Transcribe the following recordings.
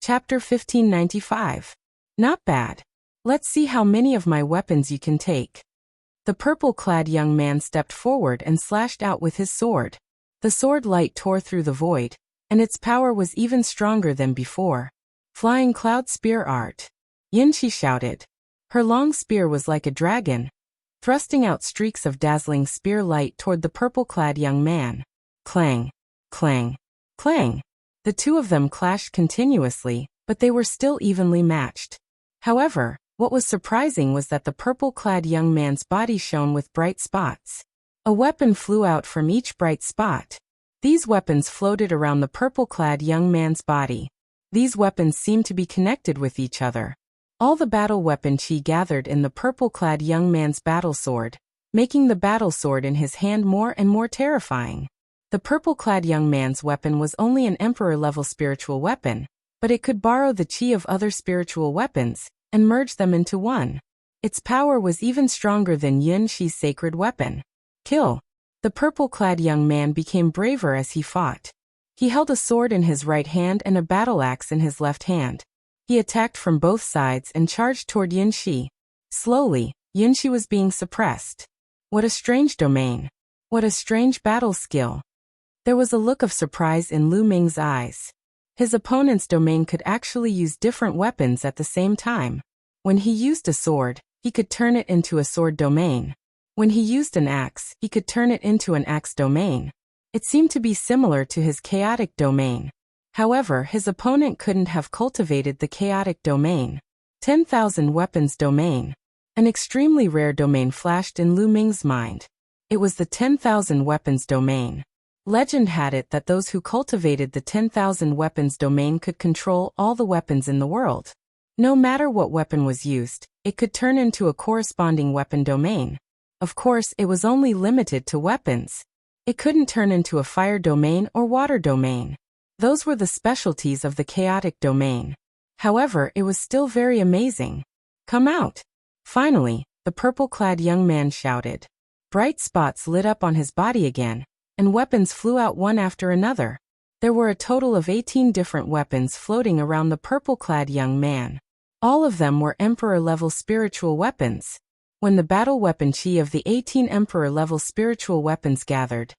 Chapter 1595. Not bad. Let's see how many of my weapons you can take. The purple-clad young man stepped forward and slashed out with his sword. The sword light tore through the void, and its power was even stronger than before. Flying cloud spear art. Yinshi shouted. Her long spear was like a dragon, thrusting out streaks of dazzling spear light toward the purple-clad young man. Clang, clang, clang. The two of them clashed continuously, but they were still evenly matched. However, what was surprising was that the purple-clad young man's body shone with bright spots. A weapon flew out from each bright spot. These weapons floated around the purple-clad young man's body. These weapons seemed to be connected with each other. All the battle weapon chi gathered in the purple-clad young man's battle sword, making the battle sword in his hand more and more terrifying. The purple-clad young man's weapon was only an emperor-level spiritual weapon, but it could borrow the chi of other spiritual weapons and merge them into one. Its power was even stronger than Yinshi's sacred weapon. Kill. The purple-clad young man became braver as he fought. He held a sword in his right hand and a battle axe in his left hand. He attacked from both sides and charged toward Yinshi. Slowly, Yinshi was being suppressed. What a strange domain. What a strange battle skill. There was a look of surprise in Lu Ming's eyes. His opponent's domain could actually use different weapons at the same time. When he used a sword, he could turn it into a sword domain. When he used an axe, he could turn it into an axe domain. It seemed to be similar to his chaotic domain. However, his opponent couldn't have cultivated the chaotic domain. 10,000 weapons domain. An extremely rare domain flashed in Lu Ming's mind. It was the 10,000 weapons domain. Legend had it that those who cultivated the 10,000 weapons domain could control all the weapons in the world. No matter what weapon was used, it could turn into a corresponding weapon domain. Of course, it was only limited to weapons. It couldn't turn into a fire domain or water domain. Those were the specialties of the chaotic domain. However, it was still very amazing. Come out. Finally, the purple-clad young man shouted. Bright spots lit up on his body again, and weapons flew out one after another. There were a total of 18 different weapons floating around the purple-clad young man. All of them were Emperor-level spiritual weapons. When the battle weapon chi of the 18 Emperor-level spiritual weapons gathered,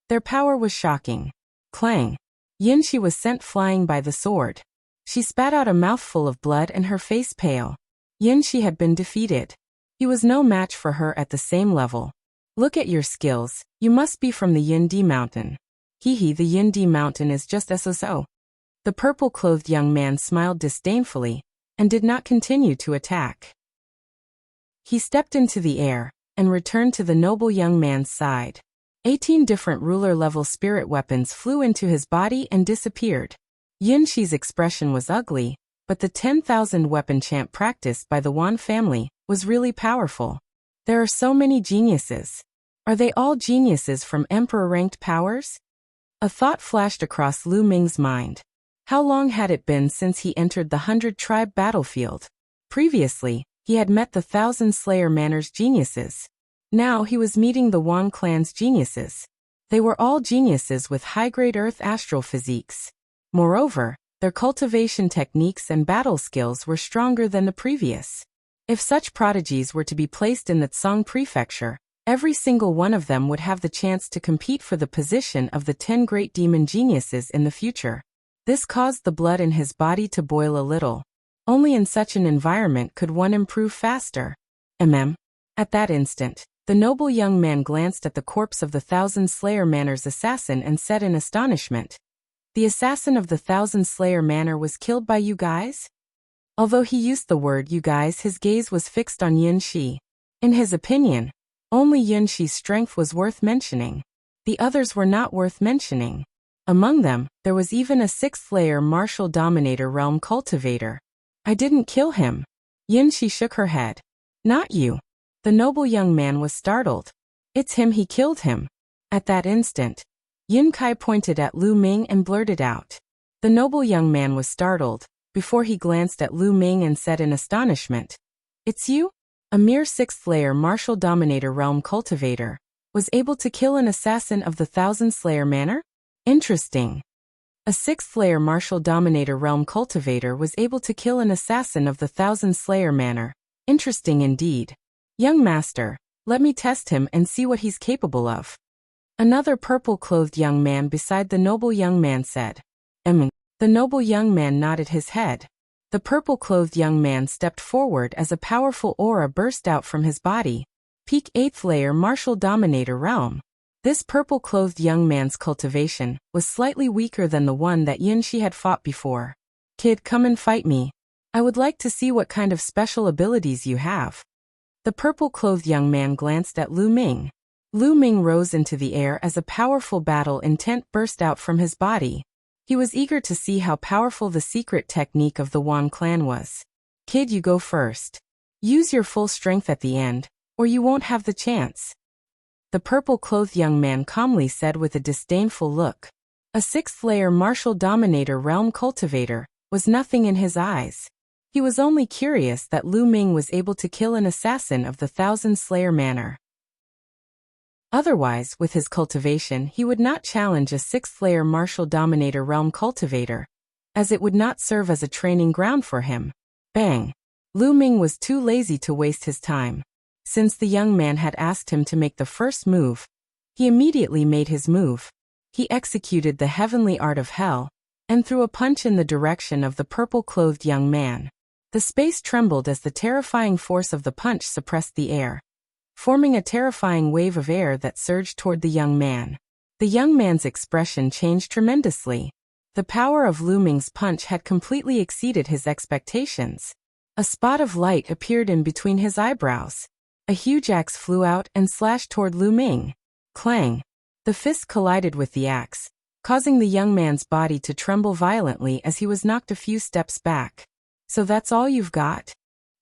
their power was shocking. Clang. Yinshi was sent flying by the sword. She spat out a mouthful of blood and her face pale. Yinshi had been defeated. He was no match for her at the same level. Look at your skills, you must be from the Yindi mountain. Hehe, the Yindi mountain is just so. The purple-clothed young man smiled disdainfully, and did not continue to attack. He stepped into the air, and returned to the noble young man's side. 18 different ruler-level spirit weapons flew into his body and disappeared. Yinshi's expression was ugly, but the 10,000 weapon chant practiced by the Wan family was really powerful. There are so many geniuses. Are they all geniuses from emperor-ranked powers? A thought flashed across Lu Ming's mind. How long had it been since he entered the 100-tribe battlefield? Previously, he had met the 1,000-slayer Manor's geniuses. Now he was meeting the Wan clan's geniuses. They were all geniuses with high-grade earth astral physiques. Moreover, their cultivation techniques and battle skills were stronger than the previous. If such prodigies were to be placed in the Tsang prefecture, every single one of them would have the chance to compete for the position of the 10 great demon geniuses in the future. This caused the blood in his body to boil a little. Only in such an environment could one improve faster. At that instant, the noble young man glanced at the corpse of the 1,000-slayer Manor's assassin and said in astonishment, "The assassin of the 1,000-slayer Manor was killed by you guys?" Although he used the word you guys, his gaze was fixed on Yinshi. In his opinion, only Yinshi's strength was worth mentioning. The others were not worth mentioning. Among them, there was even a 6th-layer martial dominator realm cultivator. I didn't kill him. Yinshi shook her head. Not you. The noble young man was startled. It's him, he killed him. At that instant, Yin Kai pointed at Lu Ming and blurted out. The noble young man was startled, before he glanced at Lu Ming and said in astonishment, "It's you? A mere 6th-layer martial dominator realm cultivator was able to kill an assassin of the 1,000-slayer Manor? Interesting." A sixth-layer martial dominator realm cultivator was able to kill an assassin of the Thousand Slayer manner. Interesting indeed. Young master, let me test him and see what he's capable of. Another purple-clothed young man beside the noble young man said. The noble young man nodded his head. The purple-clothed young man stepped forward as a powerful aura burst out from his body. Peak 8th layer martial dominator realm. This purple-clothed young man's cultivation was slightly weaker than the one that Yunshi had fought before. Kid, come and fight me. I would like to see what kind of special abilities you have. The purple-clothed young man glanced at Lu Ming. Lu Ming rose into the air as a powerful battle intent burst out from his body. He was eager to see how powerful the secret technique of the Wan clan was. Kid, you go first. Use your full strength at the end, or you won't have the chance. The purple-clothed young man calmly said with a disdainful look. A sixth-layer martial dominator realm cultivator was nothing in his eyes. He was only curious that Lu Ming was able to kill an assassin of the Thousand Slayer manner. Otherwise, with his cultivation, he would not challenge a sixth-layer martial dominator realm cultivator, as it would not serve as a training ground for him. Bang! Lu Ming was too lazy to waste his time. Since the young man had asked him to make the first move, he immediately made his move. He executed the heavenly art of hell, and threw a punch in the direction of the purple-clothed young man. The space trembled as the terrifying force of the punch suppressed the air, forming a terrifying wave of air that surged toward the young man. The young man's expression changed tremendously. The power of Lu Ming's punch had completely exceeded his expectations. A spot of light appeared in between his eyebrows. A huge axe flew out and slashed toward Lu Ming. Clang! The fist collided with the axe, causing the young man's body to tremble violently as he was knocked a few steps back. So that's all you've got?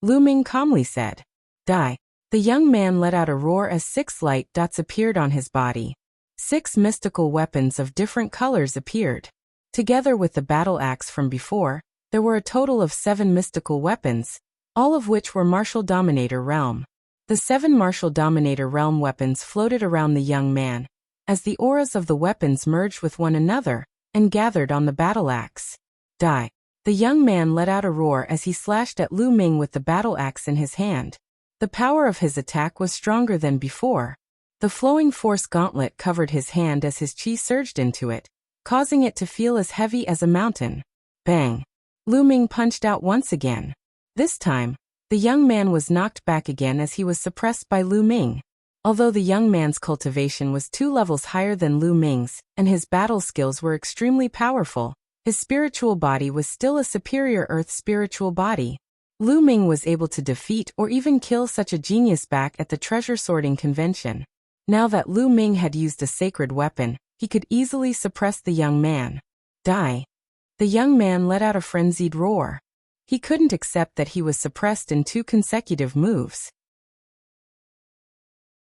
Lu Ming calmly said. Die. The young man let out a roar as 6 light dots appeared on his body. 6 mystical weapons of different colors appeared. Together with the battle axe from before, there were a total of 7 mystical weapons, all of which were martial dominator realm. The 7 martial dominator realm weapons floated around the young man, as the auras of the weapons merged with one another and gathered on the battle axe. Die. The young man let out a roar as he slashed at Lu Ming with the battle axe in his hand. The power of his attack was stronger than before. The flowing force gauntlet covered his hand as his chi surged into it, causing it to feel as heavy as a mountain. Bang! Lu Ming punched out once again. This time, the young man was knocked back again as he was suppressed by Lu Ming. Although the young man's cultivation was 2 levels higher than Lu Ming's, and his battle skills were extremely powerful, his spiritual body was still a superior earth spiritual body. Lu Ming was able to defeat or even kill such a genius back at the treasure sorting convention. Now that Lu Ming had used a sacred weapon, he could easily suppress the young man. Die. The young man let out a frenzied roar. He couldn't accept that he was suppressed in 2 consecutive moves.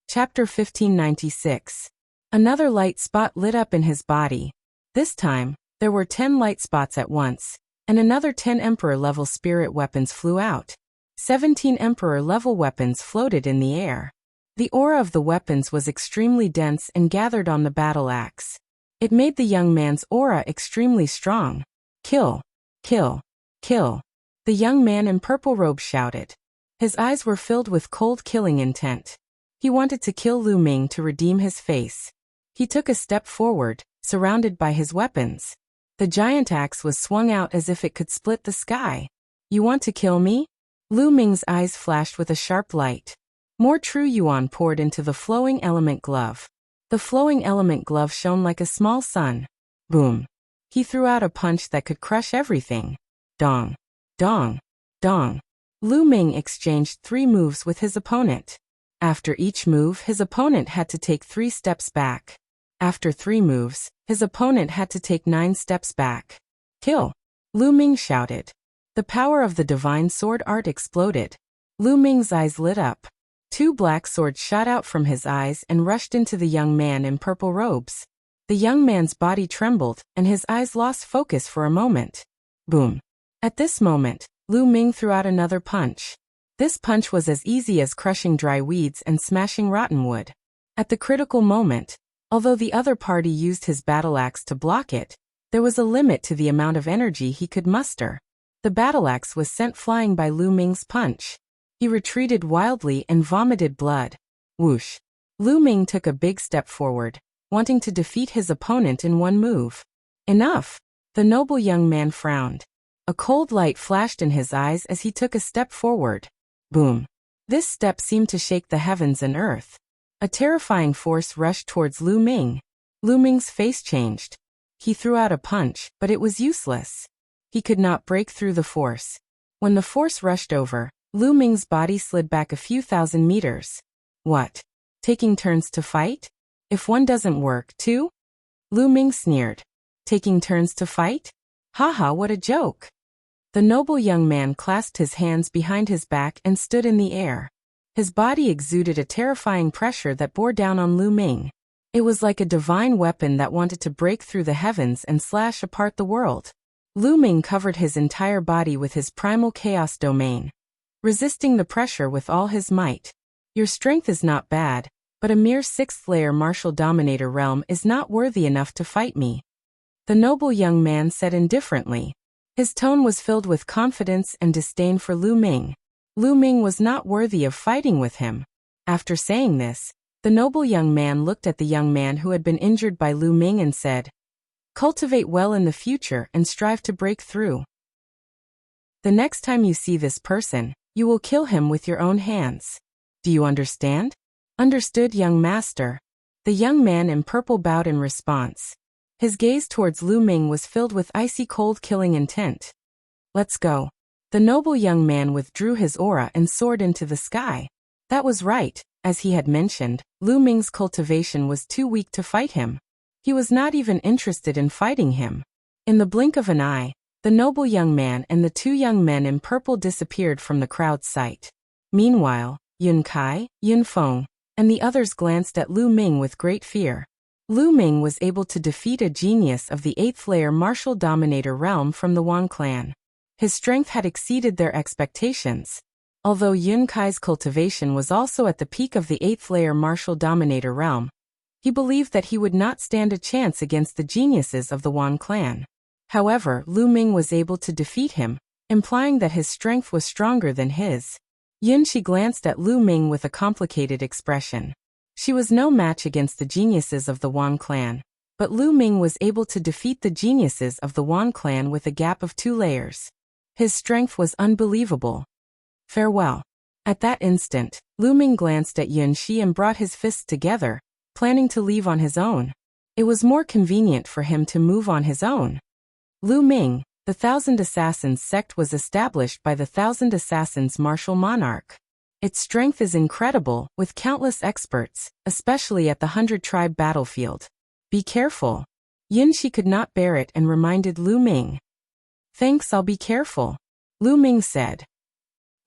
Chapter 1596. Another light spot lit up in his body. This time, there were 10 light spots at once, and another 10 Emperor-level spirit weapons flew out. 17 Emperor-level weapons floated in the air. The aura of the weapons was extremely dense and gathered on the battle axe. It made the young man's aura extremely strong. Kill! Kill! Kill! The young man in purple robe shouted. His eyes were filled with cold killing intent. He wanted to kill Lu Ming to redeem his face. He took a step forward, surrounded by his weapons. The giant axe was swung out as if it could split the sky. You want to kill me? Lu Ming's eyes flashed with a sharp light. More true yuan poured into the flowing element glove. The flowing element glove shone like a small sun. Boom. He threw out a punch that could crush everything. Dong. Dong. Dong. Lu Ming exchanged 3 moves with his opponent. After each move, his opponent had to take 3 steps back. After 3 moves, his opponent had to take 9 steps back. Kill! Lu Ming shouted. The power of the divine sword art exploded. Lu Ming's eyes lit up. 2 black swords shot out from his eyes and rushed into the young man in purple robes. The young man's body trembled, and his eyes lost focus for a moment. Boom! At this moment, Lu Ming threw out another punch. This punch was as easy as crushing dry weeds and smashing rotten wood. At the critical moment, although the other party used his battle axe to block it, There was a limit to the amount of energy he could muster. The battle axe was sent flying by Lu Ming's punch. He retreated wildly and vomited blood. Whoosh! Lu Ming took a big step forward, wanting to defeat his opponent in one move. Enough! The noble young man frowned. A cold light flashed in his eyes as he took a step forward. Boom! This step seemed to shake the heavens and earth. A terrifying force rushed towards Lu Ming. Lu Ming's face changed. He threw out a punch, but it was useless. He could not break through the force. When the force rushed over, Lu Ming's body slid back a few thousand meters. What? Taking turns to fight? If one doesn't work, too? Lu Ming sneered. Taking turns to fight? Haha, what a joke! The noble young man clasped his hands behind his back and stood in the air. His body exuded a terrifying pressure that bore down on Lu Ming. It was like a divine weapon that wanted to break through the heavens and slash apart the world. Lu Ming covered his entire body with his primal chaos domain, resisting the pressure with all his might. Your strength is not bad, but a mere 6th-layer martial dominator realm is not worthy enough to fight me. The noble young man said indifferently. His tone was filled with confidence and disdain for Lu Ming. Lu Ming was not worthy of fighting with him. After saying this, the noble young man looked at the young man who had been injured by Lu Ming and said, "Cultivate well in the future and strive to break through. The next time you see this person, you will kill him with your own hands. Do you understand?" "Understood, young master." The young man in purple bowed in response. His gaze towards Lu Ming was filled with icy cold killing intent. "Let's go." The noble young man withdrew his aura and soared into the sky. That was right, as he had mentioned, Lu Ming's cultivation was too weak to fight him. He was not even interested in fighting him. In the blink of an eye, the noble young man and the 2 young men in purple disappeared from the crowd's sight. Meanwhile, Yun Kai, Yun Feng, and the others glanced at Lu Ming with great fear. Lu Ming was able to defeat a genius of the 8th-layer martial dominator realm from the Wang clan. His strength had exceeded their expectations. Although Yun Kai's cultivation was also at the peak of the 8th-layer martial dominator realm, he believed that he would not stand a chance against the geniuses of the Wang clan. However, Lu Ming was able to defeat him, implying that his strength was stronger than his. Yun Shi glanced at Lu Ming with a complicated expression. She was no match against the geniuses of the Wang clan, but Lu Ming was able to defeat the geniuses of the Wang clan with a gap of 2 layers. His strength was unbelievable. Farewell. At that instant, Lu Ming glanced at Yun Shi and brought his fists together, planning to leave on his own. It was more convenient for him to move on his own. Lu Ming, the 1,000 Assassins sect, was established by the 1,000 Assassins martial monarch. Its strength is incredible, with countless experts, especially at the 100-tribe battlefield. Be careful. Yun Shi could not bear it and reminded Lu Ming. Thanks, I'll be careful. Lu Ming said.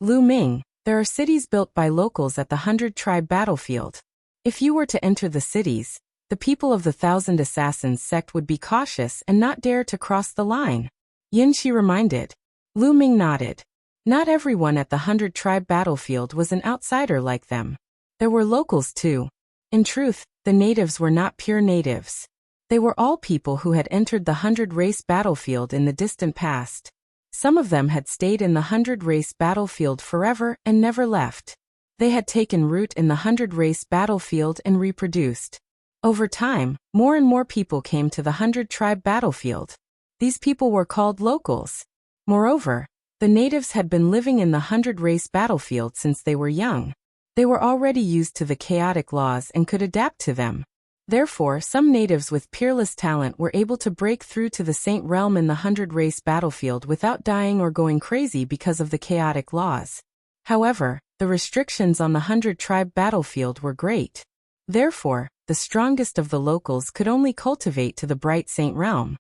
Lu Ming, there are cities built by locals at the 100-tribe battlefield. If you were to enter the cities, the people of the 1,000 Assassins sect would be cautious and not dare to cross the line. Yun Shi reminded. Lu Ming nodded. Not everyone at the 100-tribe battlefield was an outsider like them. There were locals too. In truth, the natives were not pure natives. They were all people who had entered the 100-race battlefield in the distant past. Some of them had stayed in the 100-race battlefield forever and never left. They had taken root in the 100-race battlefield and reproduced. Over time, more and more people came to the 100-tribe battlefield. These people were called locals. Moreover, the natives had been living in the 100-race battlefield since they were young. They were already used to the chaotic laws and could adapt to them. Therefore, some natives with peerless talent were able to break through to the Saint Realm in the 100-race battlefield without dying or going crazy because of the chaotic laws. However, the restrictions on the 100-tribe battlefield were great. Therefore, the strongest of the locals could only cultivate to the bright Saint Realm.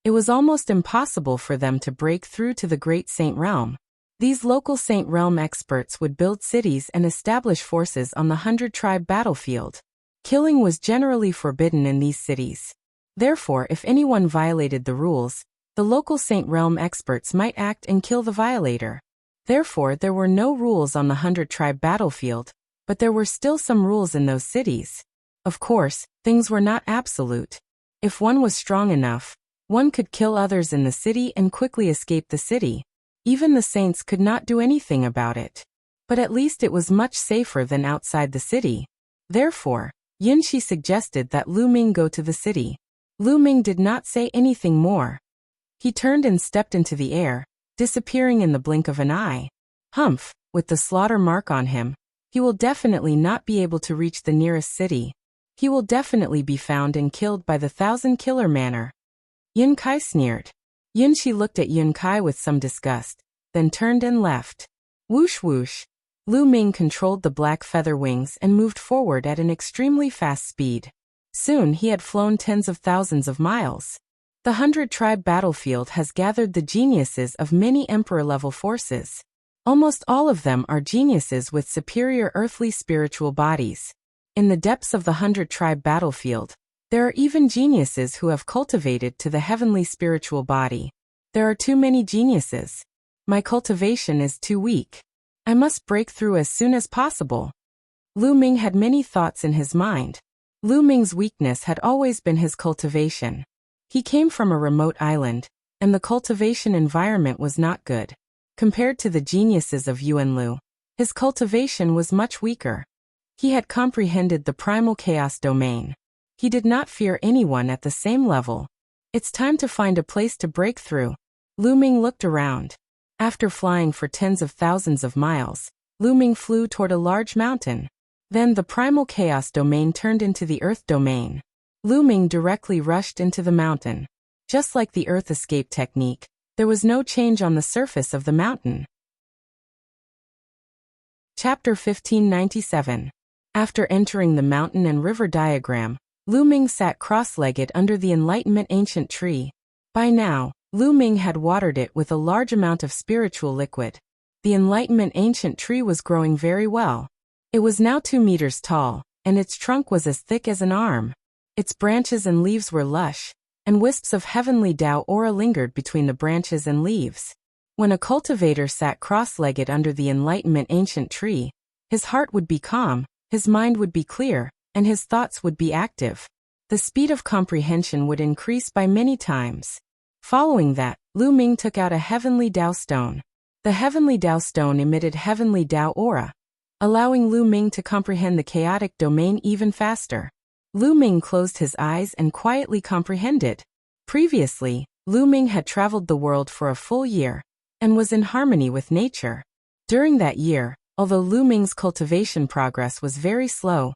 It was almost impossible for them to break through to the Great Saint Realm. These local Saint Realm experts would build cities and establish forces on the 100-tribe battlefield. Killing was generally forbidden in these cities. Therefore, if anyone violated the rules, the local Saint Realm experts might act and kill the violator. Therefore, there were no rules on the 100-tribe battlefield, but there were still some rules in those cities. Of course, things were not absolute. If one was strong enough, one could kill others in the city and quickly escape the city. Even the saints could not do anything about it. But at least it was much safer than outside the city. Therefore, Yunxi suggested that Lu Ming go to the city. Lu Ming did not say anything more. He turned and stepped into the air, disappearing in the blink of an eye. Humph, with the slaughter mark on him, he will definitely not be able to reach the nearest city. He will definitely be found and killed by the 1,000-killer manner. Yun Kai sneered. Yunxi looked at Yun Kai with some disgust, then turned and left. Whoosh whoosh. Lu Ming controlled the black feather wings and moved forward at an extremely fast speed. Soon he had flown tens of thousands of miles. The 100-tribe battlefield has gathered the geniuses of many emperor-level forces. Almost all of them are geniuses with superior earthly spiritual bodies. In the depths of the 100-tribe battlefield, there are even geniuses who have cultivated to the heavenly spiritual body. There are too many geniuses. My cultivation is too weak. I must break through as soon as possible. Lu Ming had many thoughts in his mind. Lu Ming's weakness had always been his cultivation. He came from a remote island, and the cultivation environment was not good. Compared to the geniuses of Yuanlu, his cultivation was much weaker. He had comprehended the primal chaos domain. He did not fear anyone at the same level. It's time to find a place to break through. Lu Ming looked around. After flying for tens of thousands of miles, Lu Ming flew toward a large mountain. Then the primal chaos domain turned into the earth domain. Lu Ming directly rushed into the mountain. Just like the earth escape technique, there was no change on the surface of the mountain. Chapter 1597. After entering the mountain and river diagram, Lu Ming sat cross-legged under the Enlightenment ancient tree. By now, Lu Ming had watered it with a large amount of spiritual liquid. The Enlightenment ancient tree was growing very well. It was now 2 meters tall, and its trunk was as thick as an arm. Its branches and leaves were lush, and wisps of heavenly Tao aura lingered between the branches and leaves. When a cultivator sat cross-legged under the Enlightenment ancient tree, his heart would be calm, his mind would be clear, and his thoughts would be active. The speed of comprehension would increase by many times. Following that, Lu Ming took out a heavenly Tao stone. The heavenly Tao stone emitted heavenly Tao aura, allowing Lu Ming to comprehend the chaotic domain even faster. Lu Ming closed his eyes and quietly comprehended. Previously, Lu Ming had traveled the world for a full year, and was in harmony with nature. During that year, although Lu Ming's cultivation progress was very slow,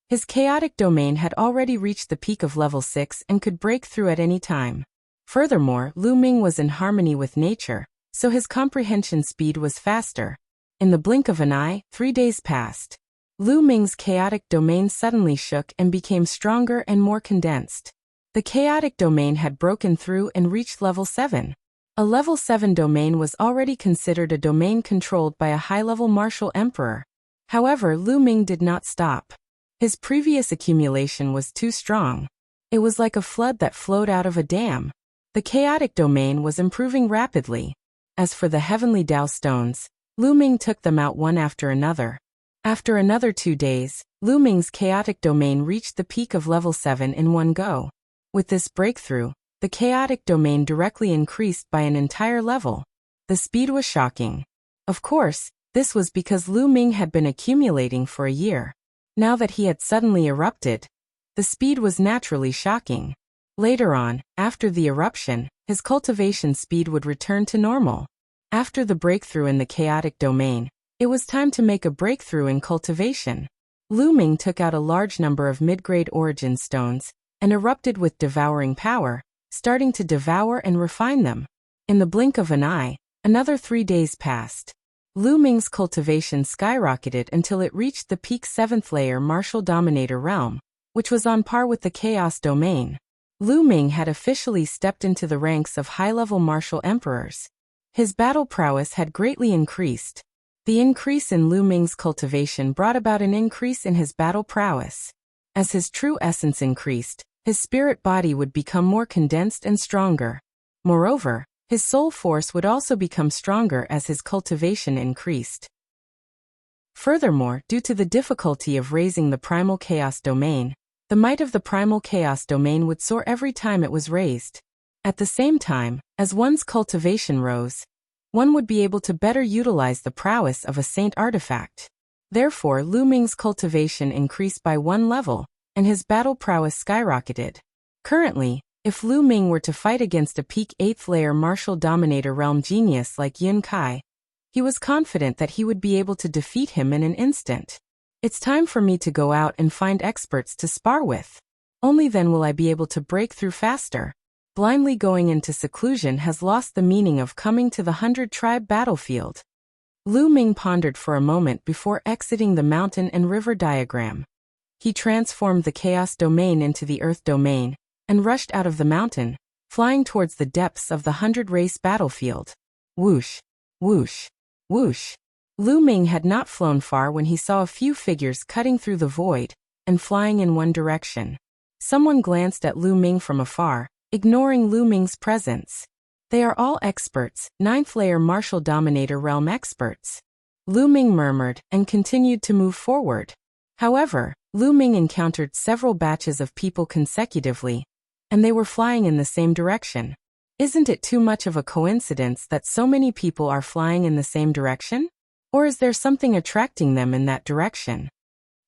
his chaotic domain had already reached the peak of level 6 and could break through at any time. Furthermore, Lu Ming was in harmony with nature, so his comprehension speed was faster. In the blink of an eye, 3 days passed. Lu Ming's chaotic domain suddenly shook and became stronger and more condensed. The chaotic domain had broken through and reached level 7. A level 7 domain was already considered a domain controlled by a high-level martial emperor. However, Lu Ming did not stop. His previous accumulation was too strong. It was like a flood that flowed out of a dam. The chaotic domain was improving rapidly. As for the heavenly Tao stones, Lu Ming took them out one after another. After another 2 days, Lu Ming's chaotic domain reached the peak of level 7 in one go. With this breakthrough, the chaotic domain directly increased by an entire level. The speed was shocking. Of course, this was because Lu Ming had been accumulating for a year. Now that he had suddenly erupted, the speed was naturally shocking. Later on, after the eruption, his cultivation speed would return to normal. After the breakthrough in the chaotic domain, it was time to make a breakthrough in cultivation. Lu Ming took out a large number of mid-grade origin stones, and erupted with devouring power, starting to devour and refine them. In the blink of an eye, another 3 days passed. Lu Ming's cultivation skyrocketed until it reached the peak 7th layer martial dominator realm, which was on par with the chaos domain. Lu Ming had officially stepped into the ranks of high-level martial emperors. His battle prowess had greatly increased. The increase in Lu Ming's cultivation brought about an increase in his battle prowess. As his true essence increased, his spirit body would become more condensed and stronger. Moreover, his soul force would also become stronger as his cultivation increased. Furthermore, due to the difficulty of raising the primal chaos domain, The might of the primal chaos domain would soar every time it was raised. At the same time, as one's cultivation rose, one would be able to better utilize the prowess of a saint artifact. Therefore, Lu Ming's cultivation increased by 1 level, and his battle prowess skyrocketed. Currently, if Lu Ming were to fight against a peak 8th layer martial dominator realm genius like Yun Kai, he was confident that he would be able to defeat him in an instant. It's time for me to go out and find experts to spar with. Only then will I be able to break through faster. Blindly going into seclusion has lost the meaning of coming to the 100-tribe battlefield. Lu Ming pondered for a moment before exiting the mountain and river diagram. He transformed the chaos domain into the earth domain, and rushed out of the mountain, flying towards the depths of the 100-race battlefield. Whoosh, whoosh, whoosh. Lu Ming had not flown far when he saw a few figures cutting through the void, and flying in one direction. Someone glanced at Lu Ming from afar, ignoring Lu Ming's presence. They are all experts, 9th layer martial dominator realm experts. Lu Ming murmured and continued to move forward. However, Lu Ming encountered several batches of people consecutively, and they were flying in the same direction. Isn't it too much of a coincidence that so many people are flying in the same direction? Or is there something attracting them in that direction?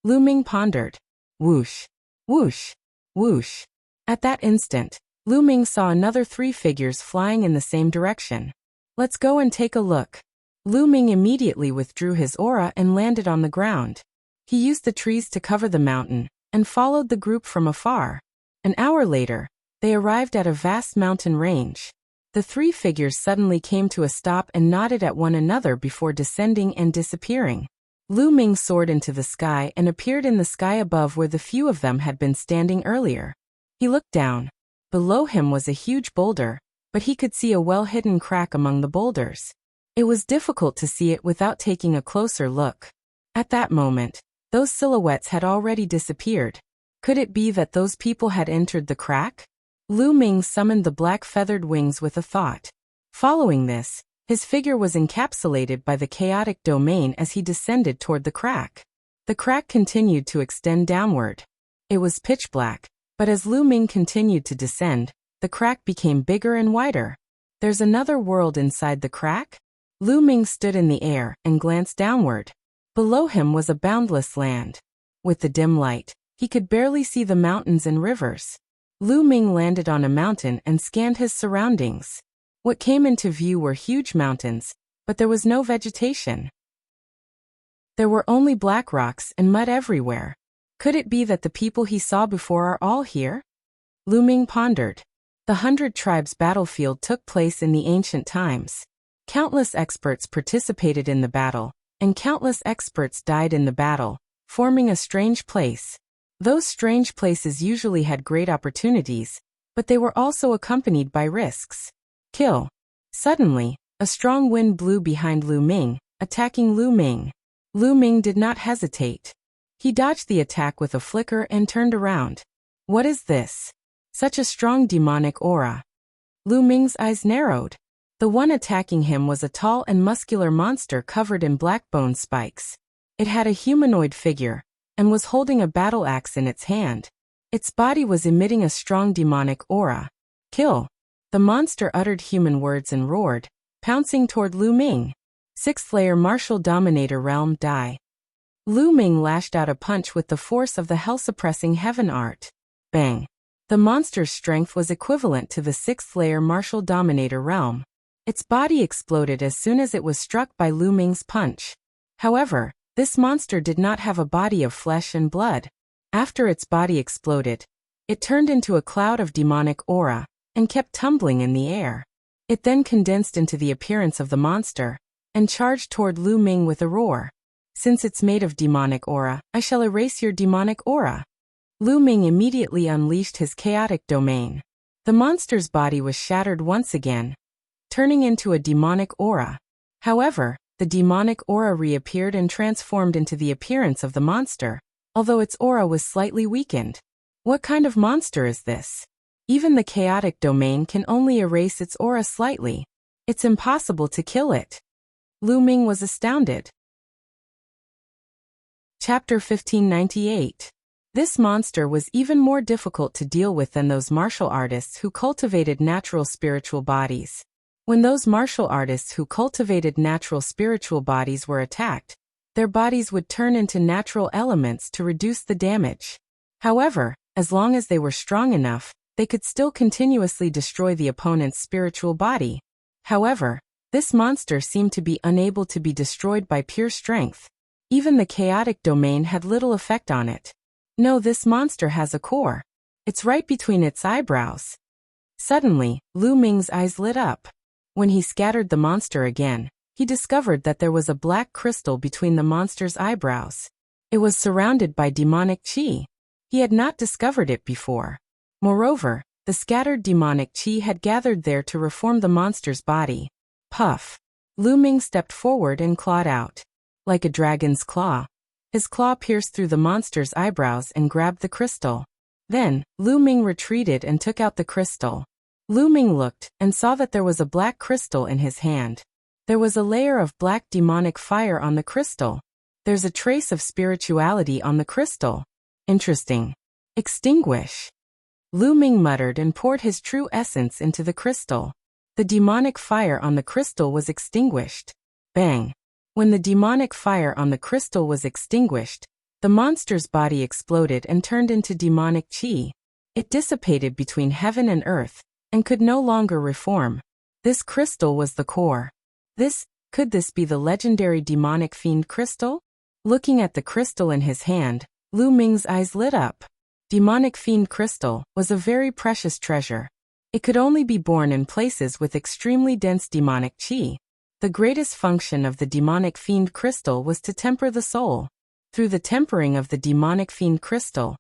Lu Ming pondered. Whoosh, whoosh, whoosh. At that instant, Lu Ming saw another 3 figures flying in the same direction. Let's go and take a look. Lu Ming immediately withdrew his aura and landed on the ground. He used the trees to cover the mountain, and followed the group from afar. An hour later, they arrived at a vast mountain range. The 3 figures suddenly came to a stop and nodded at one another before descending and disappearing. Lu Ming soared into the sky and appeared in the sky above where the few of them had been standing earlier. He looked down. Below him was a huge boulder, but he could see a well-hidden crack among the boulders. It was difficult to see it without taking a closer look. At that moment, those silhouettes had already disappeared. Could it be that those people had entered the crack? Lu Ming summoned the black feathered wings with a thought. Following this, his figure was encapsulated by the chaotic domain as he descended toward the crack. The crack continued to extend downward. It was pitch black, but as Lu Ming continued to descend, the crack became bigger and wider. There's another world inside the crack? Lu Ming stood in the air and glanced downward. Below him was a boundless land. With the dim light, he could barely see the mountains and rivers. Lu Ming landed on a mountain and scanned his surroundings. What came into view were huge mountains, but there was no vegetation. There were only black rocks and mud everywhere. Could it be that the people he saw before are all here? Lu Ming pondered. The 100 Tribes battlefield took place in the ancient times. Countless experts participated in the battle, and countless experts died in the battle, forming a strange place. Those strange places usually had great opportunities, but they were also accompanied by risks. Kill. Suddenly, a strong wind blew behind Lu Ming, attacking Lu Ming. Lu Ming did not hesitate. He dodged the attack with a flicker and turned around. What is this? Such a strong demonic aura. Lu Ming's eyes narrowed. The one attacking him was a tall and muscular monster covered in black bone spikes. It had a humanoid figure, and was holding a battle axe in its hand. Its body was emitting a strong demonic aura. Kill. The monster uttered human words and roared, pouncing toward Lu Ming. 6th layer martial dominator realm die. Lu Ming lashed out a punch with the force of the hell-suppressing heaven art. Bang. The monster's strength was equivalent to the 6th layer martial dominator realm. Its body exploded as soon as it was struck by Lu Ming's punch. However, this monster did not have a body of flesh and blood. After its body exploded, it turned into a cloud of demonic aura, and kept tumbling in the air. It then condensed into the appearance of the monster, and charged toward Lu Ming with a roar. Since it's made of demonic aura, I shall erase your demonic aura. Lu Ming immediately unleashed his chaotic domain. The monster's body was shattered once again, turning into a demonic aura. However, the demonic aura reappeared and transformed into the appearance of the monster, although its aura was slightly weakened. What kind of monster is this? Even the chaotic domain can only erase its aura slightly. It's impossible to kill it. Lu Ming was astounded. Chapter 1598. This monster was even more difficult to deal with than those martial artists who cultivated natural spiritual bodies. When those martial artists who cultivated natural spiritual bodies were attacked, their bodies would turn into natural elements to reduce the damage. However, as long as they were strong enough, they could still continuously destroy the opponent's spiritual body. However, this monster seemed to be unable to be destroyed by pure strength. Even the chaotic domain had little effect on it. No, this monster has a core. It's right between its eyebrows. Suddenly, Lu Ming's eyes lit up. When he scattered the monster again, he discovered that there was a black crystal between the monster's eyebrows. It was surrounded by demonic qi. He had not discovered it before. Moreover, the scattered demonic qi had gathered there to reform the monster's body. Puff. Lu Ming stepped forward and clawed out. Like a dragon's claw, his claw pierced through the monster's eyebrows and grabbed the crystal. Then, Lu Ming retreated and took out the crystal. Lu Ming looked and saw that there was a black crystal in his hand. There was a layer of black demonic fire on the crystal. There's a trace of spirituality on the crystal. Interesting. Extinguish. Lu Ming muttered and poured his true essence into the crystal. The demonic fire on the crystal was extinguished. Bang. When the demonic fire on the crystal was extinguished, the monster's body exploded and turned into demonic qi. It dissipated between heaven and earth, and could no longer reform. This crystal was the core. Could this be the legendary demonic fiend crystal? Looking at the crystal in his hand, Lu Ming's eyes lit up. Demonic fiend crystal was a very precious treasure. It could only be born in places with extremely dense demonic qi. The greatest function of the demonic fiend crystal was to temper the soul. Through the tempering of the demonic fiend crystal,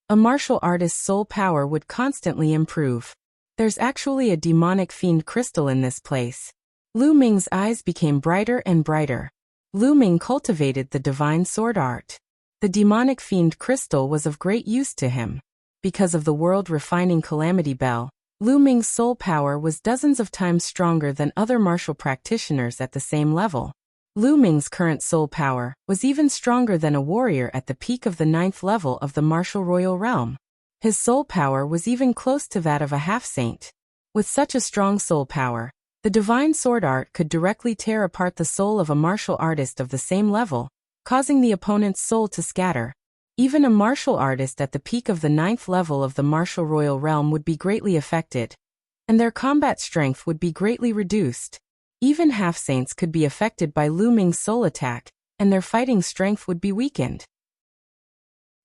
a martial artist's soul power would constantly improve. There's actually a demonic fiend crystal in this place. Lu Ming's eyes became brighter and brighter. Lu Ming cultivated the divine sword art. The demonic fiend crystal was of great use to him. Because of the world-refining calamity bell, Lu Ming's soul power was dozens of times stronger than other martial practitioners at the same level. Lu Ming's current soul power was even stronger than a warrior at the peak of the 9th level of the martial royal realm. His soul power was even close to that of a half-saint. With such a strong soul power, the divine sword art could directly tear apart the soul of a martial artist of the same level, causing the opponent's soul to scatter. Even a martial artist at the peak of the 9th level of the martial royal realm would be greatly affected, and their combat strength would be greatly reduced. Even half-saints could be affected by Lu Ming's soul attack, and their fighting strength would be weakened.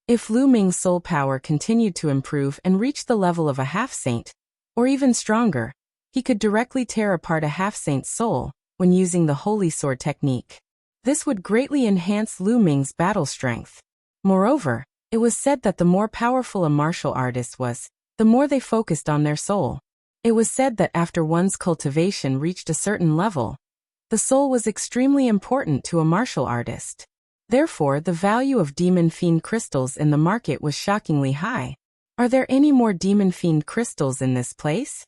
If Lu Ming's soul power continued to improve and reach the level of a half-saint, or even stronger, he could directly tear apart a half-saint's soul when using the holy sword technique. This would greatly enhance Lu Ming's battle strength. Moreover, it was said that the more powerful a martial artist was, the more they focused on their soul. It was said that after one's cultivation reached a certain level, the soul was extremely important to a martial artist. Therefore, the value of demon fiend crystals in the market was shockingly high. Are there any more demon fiend crystals in this place?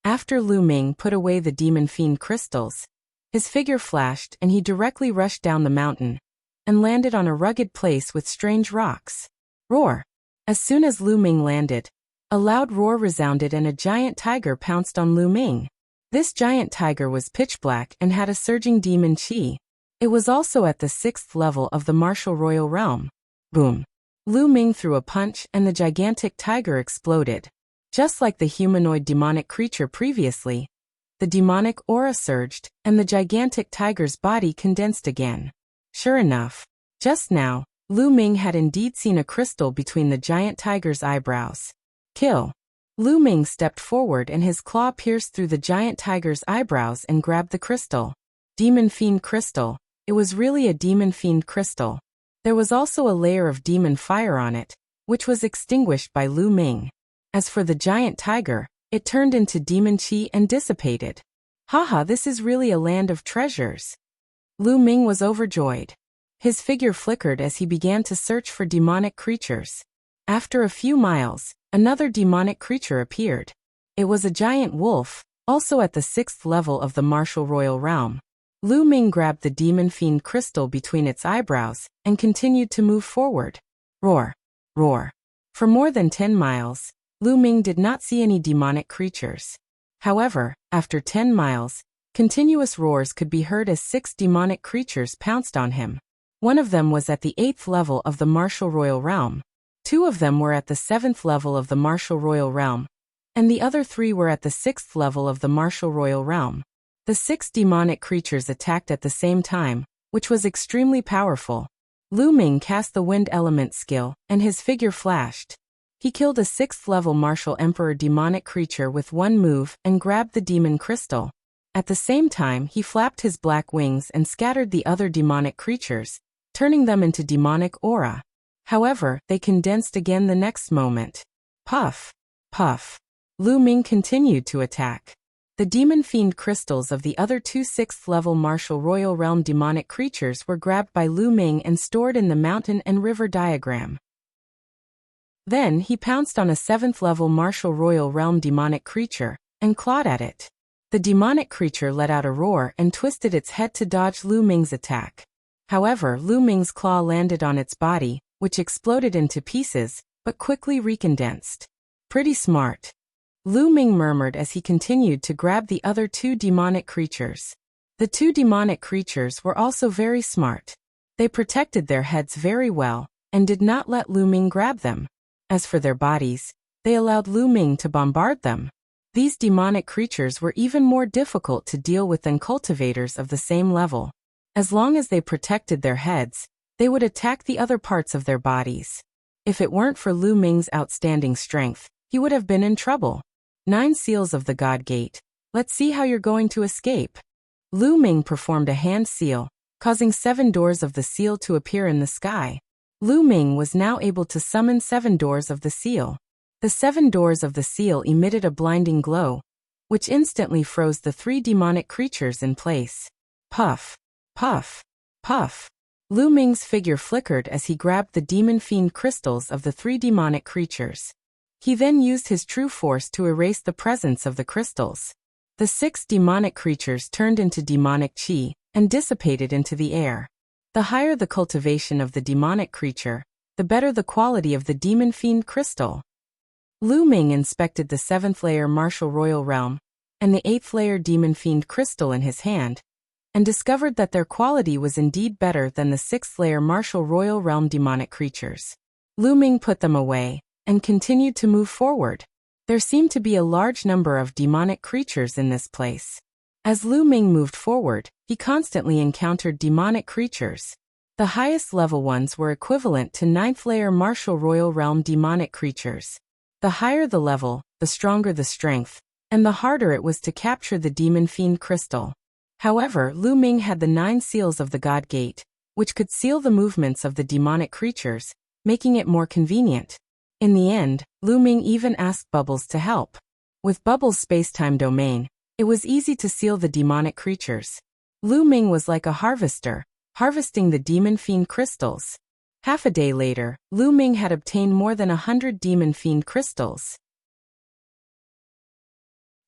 After Lu Ming put away the demon fiend crystals, his figure flashed and he directly rushed down the mountain and landed on a rugged place with strange rocks. Roar! As soon as Lu Ming landed, a loud roar resounded and a giant tiger pounced on Lu Ming. This giant tiger was pitch black and had a surging demon qi. It was also at the 6th level of the martial royal realm. Boom! Lu Ming threw a punch and the gigantic tiger exploded. Just like the humanoid demonic creature previously, the demonic aura surged and the gigantic tiger's body condensed again. Sure enough, just now, Lu Ming had indeed seen a crystal between the giant tiger's eyebrows. Kill! Lu Ming stepped forward and his claw pierced through the giant tiger's eyebrows and grabbed the crystal. Demon fiend crystal. It was really a demon fiend crystal. There was also a layer of demon fire on it, which was extinguished by Lu Ming. As for the giant tiger, it turned into demon qi and dissipated. Haha, this is really a land of treasures. Lu Ming was overjoyed. His figure flickered as he began to search for demonic creatures. After a few miles, another demonic creature appeared. It was a giant wolf, also at the 6th level of the martial royal realm. Lu Ming grabbed the demon fiend crystal between its eyebrows and continued to move forward. Roar! Roar! For more than 10 miles, Lu Ming did not see any demonic creatures. However, after 10 miles, continuous roars could be heard as 6 demonic creatures pounced on him. One of them was at the 8th level of the martial royal realm. 2 of them were at the 7th level of the martial royal realm, and the other 3 were at the 6th level of the martial royal realm. The 6 demonic creatures attacked at the same time, which was extremely powerful. Lu Ming cast the wind element skill, and his figure flashed. He killed a 6th level martial emperor demonic creature with one move and grabbed the demon crystal. At the same time, he flapped his black wings and scattered the other demonic creatures, turning them into demonic aura. However, they condensed again the next moment. Puff! Puff! Lu Ming continued to attack. The demon fiend crystals of the other 2 6th level martial royal realm demonic creatures were grabbed by Lu Ming and stored in the mountain and river diagram. Then he pounced on a 7th level martial royal realm demonic creature and clawed at it. The demonic creature let out a roar and twisted its head to dodge Lu Ming's attack. However, Lu Ming's claw landed on its body, which exploded into pieces, but quickly recondensed. Pretty smart. Lu Ming murmured as he continued to grab the other 2 demonic creatures. The 2 demonic creatures were also very smart. They protected their heads very well, and did not let Lu Ming grab them. As for their bodies, they allowed Lu Ming to bombard them. These demonic creatures were even more difficult to deal with than cultivators of the same level. As long as they protected their heads, they would attack the other parts of their bodies. If it weren't for Lu Ming's outstanding strength, he would have been in trouble. 9 seals of the God Gate. Let's see how you're going to escape. Lu Ming performed a hand seal, causing 7 doors of the seal to appear in the sky. Lu Ming was now able to summon 7 doors of the seal. The 7 doors of the seal emitted a blinding glow, which instantly froze the 3 demonic creatures in place. Puff! Puff! Puff! Lu Ming's figure flickered as he grabbed the demon fiend crystals of the 3 demonic creatures. He then used his true force to erase the presence of the crystals. The 6 demonic creatures turned into demonic chi and dissipated into the air. The higher the cultivation of the demonic creature, the better the quality of the demon fiend crystal. Lu Ming inspected the 7th layer martial royal realm and the 8th layer demon fiend crystal in his hand, and discovered that their quality was indeed better than the 6th layer martial royal realm demonic creatures. Lu Ming put them away and continued to move forward. There seemed to be a large number of demonic creatures in this place. As Lu Ming moved forward, he constantly encountered demonic creatures. The highest level ones were equivalent to 9th layer martial royal realm demonic creatures. The higher the level, the stronger the strength, and the harder it was to capture the demon fiend crystal. However, Lu Ming had the 9 seals of the God Gate, which could seal the movements of the demonic creatures, making it more convenient. In the end, Lu Ming even asked Bubbles to help. With Bubbles' space-time domain, it was easy to seal the demonic creatures. Lu Ming was like a harvester, harvesting the demon fiend crystals. Half a day later, Lu Ming had obtained more than 100 demon fiend crystals.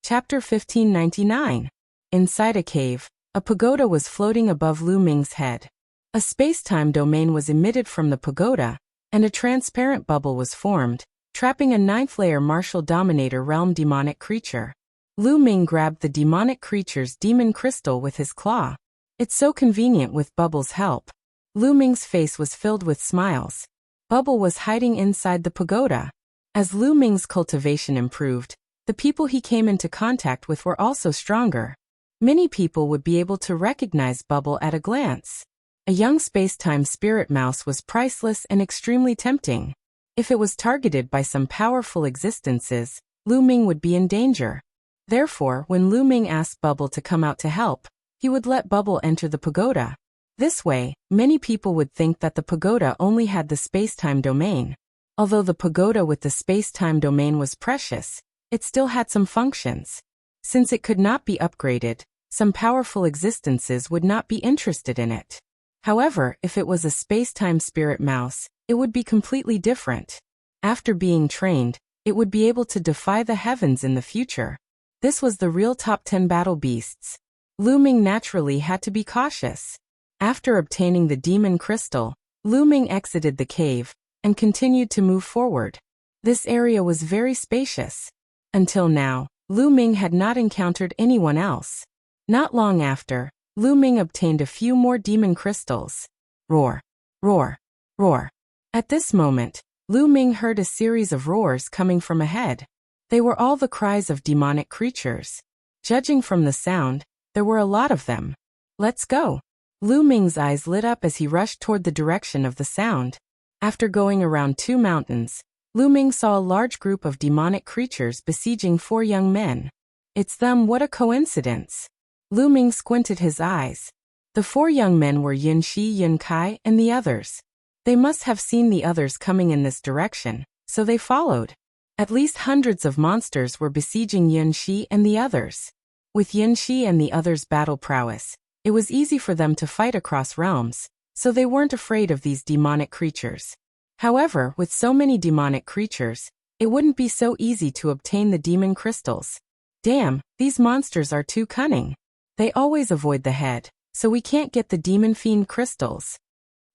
Chapter 1599. Inside a cave, a pagoda was floating above Lu Ming's head. A space-time domain was emitted from the pagoda, and a transparent bubble was formed, trapping a 9th layer martial dominator realm demonic creature. Lu Ming grabbed the demonic creature's demon crystal with his claw. It's so convenient with Bubble's help. Lu Ming's face was filled with smiles. Bubble was hiding inside the pagoda. As Lu Ming's cultivation improved, the people he came into contact with were also stronger. Many people would be able to recognize Bubble at a glance. A young space-time spirit mouse was priceless and extremely tempting. If it was targeted by some powerful existences, Lu Ming would be in danger. Therefore, when Lu Ming asked Bubble to come out to help, he would let Bubble enter the pagoda. This way, many people would think that the pagoda only had the space-time domain. Although the pagoda with the space-time domain was precious, it still had some functions. Since it could not be upgraded, some powerful existences would not be interested in it. However, if it was a space-time spirit mouse, it would be completely different. After being trained, it would be able to defy the heavens in the future. This was the real top 10 battle beasts. Lu Ming naturally had to be cautious. After obtaining the demon crystal, Lu Ming exited the cave and continued to move forward. This area was very spacious. Until now, Lu Ming had not encountered anyone else. Not long after, Lu Ming obtained a few more demon crystals. Roar, roar, roar. At this moment, Lu Ming heard a series of roars coming from ahead. They were all the cries of demonic creatures. Judging from the sound, there were a lot of them. Let's go. Lu Ming's eyes lit up as he rushed toward the direction of the sound. After going around 2 mountains, Lu Ming saw a large group of demonic creatures besieging 4 young men. It's them, what a coincidence. Lu Ming squinted his eyes. The 4 young men were Yun Shi, Yun Kai, and the others. They must have seen the others coming in this direction, so they followed. At least hundreds of monsters were besieging Yun Shi and the others. With Yun Shi and the others' battle prowess, it was easy for them to fight across realms, so they weren't afraid of these demonic creatures. However, with so many demonic creatures, it wouldn't be so easy to obtain the demon crystals. Damn, these monsters are too cunning. They always avoid the head, so we can't get the demon fiend crystals.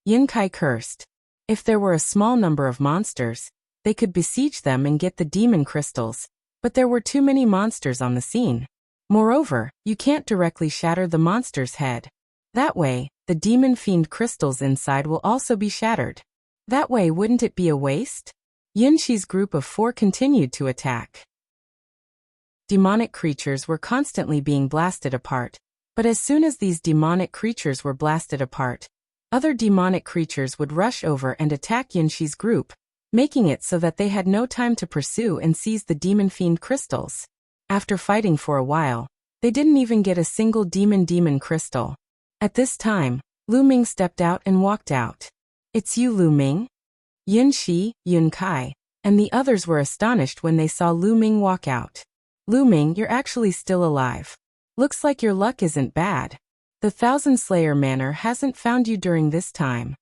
Yun Kai cursed. If there were a small number of monsters, they could besiege them and get the demon crystals, but there were too many monsters on the scene. Moreover, you can't directly shatter the monster's head. That way, the demon fiend crystals inside will also be shattered. That way, wouldn't it be a waste? Yun Shi's group of 4 continued to attack. Demonic creatures were constantly being blasted apart, but as soon as these demonic creatures were blasted apart, other demonic creatures would rush over and attack Yun Shi's group, making it so that they had no time to pursue and seize the demon fiend crystals. After fighting for a while, they didn't even get a single demon crystal. At this time, Lu Ming stepped out and walked out. It's you, Lu Ming? Yun Shi, Yun Kai, and the others were astonished when they saw Lu Ming walk out. Lu Ming, you're actually still alive. Looks like your luck isn't bad. The Thousand Slayer Manor hasn't found you during this time.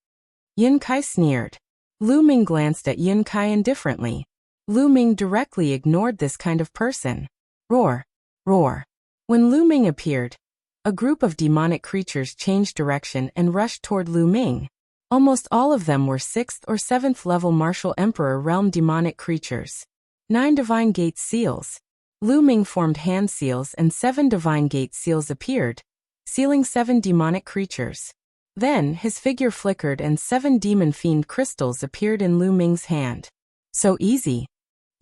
Yun Kai sneered. Lu Ming glanced at Yun Kai indifferently. Lu Ming directly ignored this kind of person. Roar, roar. When Lu Ming appeared, a group of demonic creatures changed direction and rushed toward Lu Ming. Almost all of them were 6th or 7th level Martial Emperor Realm demonic creatures. 9 Divine Gate seals. Lu Ming formed hand seals and 7 Divine Gate seals appeared, sealing 7 demonic creatures. Then, his figure flickered and 7 demon fiend crystals appeared in Lu Ming's hand. So easy.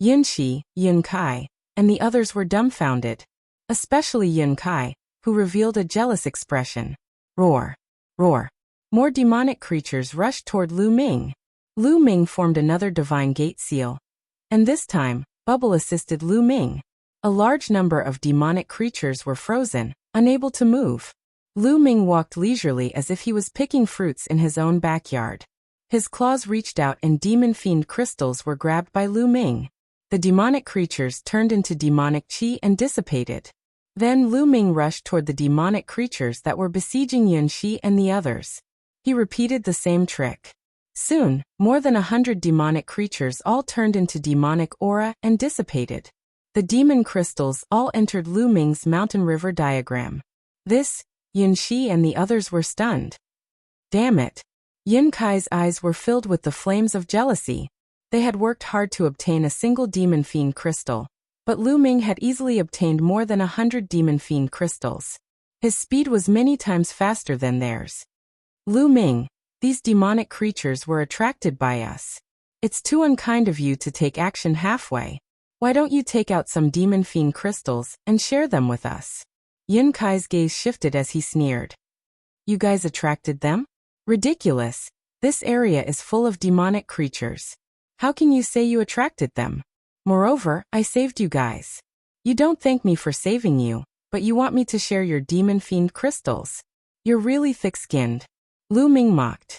Yun Shi, Yun Kai, and the others were dumbfounded. Especially Yun Kai, who revealed a jealous expression. Roar, roar. More demonic creatures rushed toward Lu Ming. Lu Ming formed another Divine Gate seal. And this time, Bubble assisted Lu Ming. A large number of demonic creatures were frozen, unable to move. Lu Ming walked leisurely as if he was picking fruits in his own backyard. His claws reached out and demon fiend crystals were grabbed by Lu Ming. The demonic creatures turned into demonic chi and dissipated. Then Lu Ming rushed toward the demonic creatures that were besieging Yun Shi and the others. He repeated the same trick. Soon, more than 100 demonic creatures all turned into demonic aura and dissipated. The demon crystals all entered Lu Ming's mountain river diagram. This, Yun Shi and the others were stunned. Damn it. Yun Kai's eyes were filled with the flames of jealousy. They had worked hard to obtain a single demon fiend crystal, but Lu Ming had easily obtained more than 100 demon fiend crystals. His speed was many times faster than theirs. Lu Ming, these demonic creatures were attracted by us. It's too unkind of you to take action halfway. Why don't you take out some demon fiend crystals and share them with us? Yun Kai's gaze shifted as he sneered. You guys attracted them? Ridiculous. This area is full of demonic creatures. How can you say you attracted them? Moreover, I saved you guys. You don't thank me for saving you, but you want me to share your demon fiend crystals. You're really thick-skinned. Lu Ming mocked.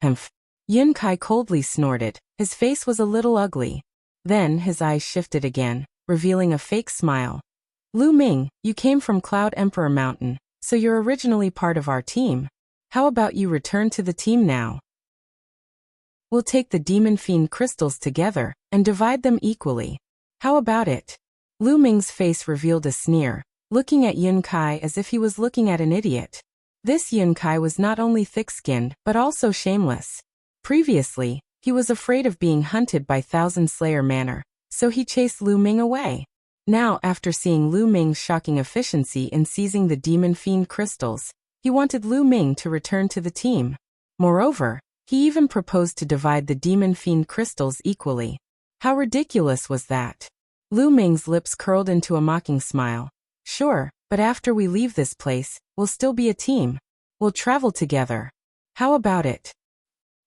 Humph. Yun Kai coldly snorted. His face was a little ugly. Then his eyes shifted again, revealing a fake smile. Lu Ming, you came from Cloud Emperor Mountain, so you're originally part of our team. How about you return to the team now? We'll take the demon fiend crystals together and divide them equally. How about it? Lu Ming's face revealed a sneer, looking at Yun Kai as if he was looking at an idiot. This Yun Kai was not only thick-skinned but also shameless. Previously, He was afraid of being hunted by Thousand Slayer Manor, so he chased Lu Ming away. Now, after seeing Lu Ming's shocking efficiency in seizing the Demon Fiend crystals, he wanted Lu Ming to return to the team. Moreover, he even proposed to divide the Demon Fiend crystals equally. How ridiculous was that? Lu Ming's lips curled into a mocking smile. Sure, but after we leave this place, we'll still be a team. We'll travel together. How about it?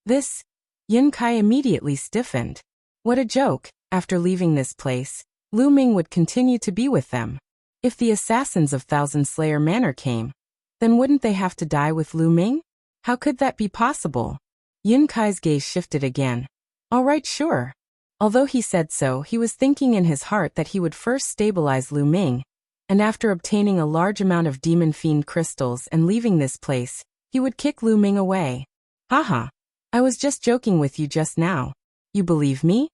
This? Yun Kai immediately stiffened. What a joke. After leaving this place, Lu Ming would continue to be with them. If the assassins of Thousand Slayer Manor came, then wouldn't they have to die with Lu Ming? How could that be possible? Yun Kai's gaze shifted again. All right, sure. Although he said so, he was thinking in his heart that he would first stabilize Lu Ming, and after obtaining a large amount of Demon Fiend crystals and leaving this place, he would kick Lu Ming away. Haha. I was just joking with you just now. You believe me?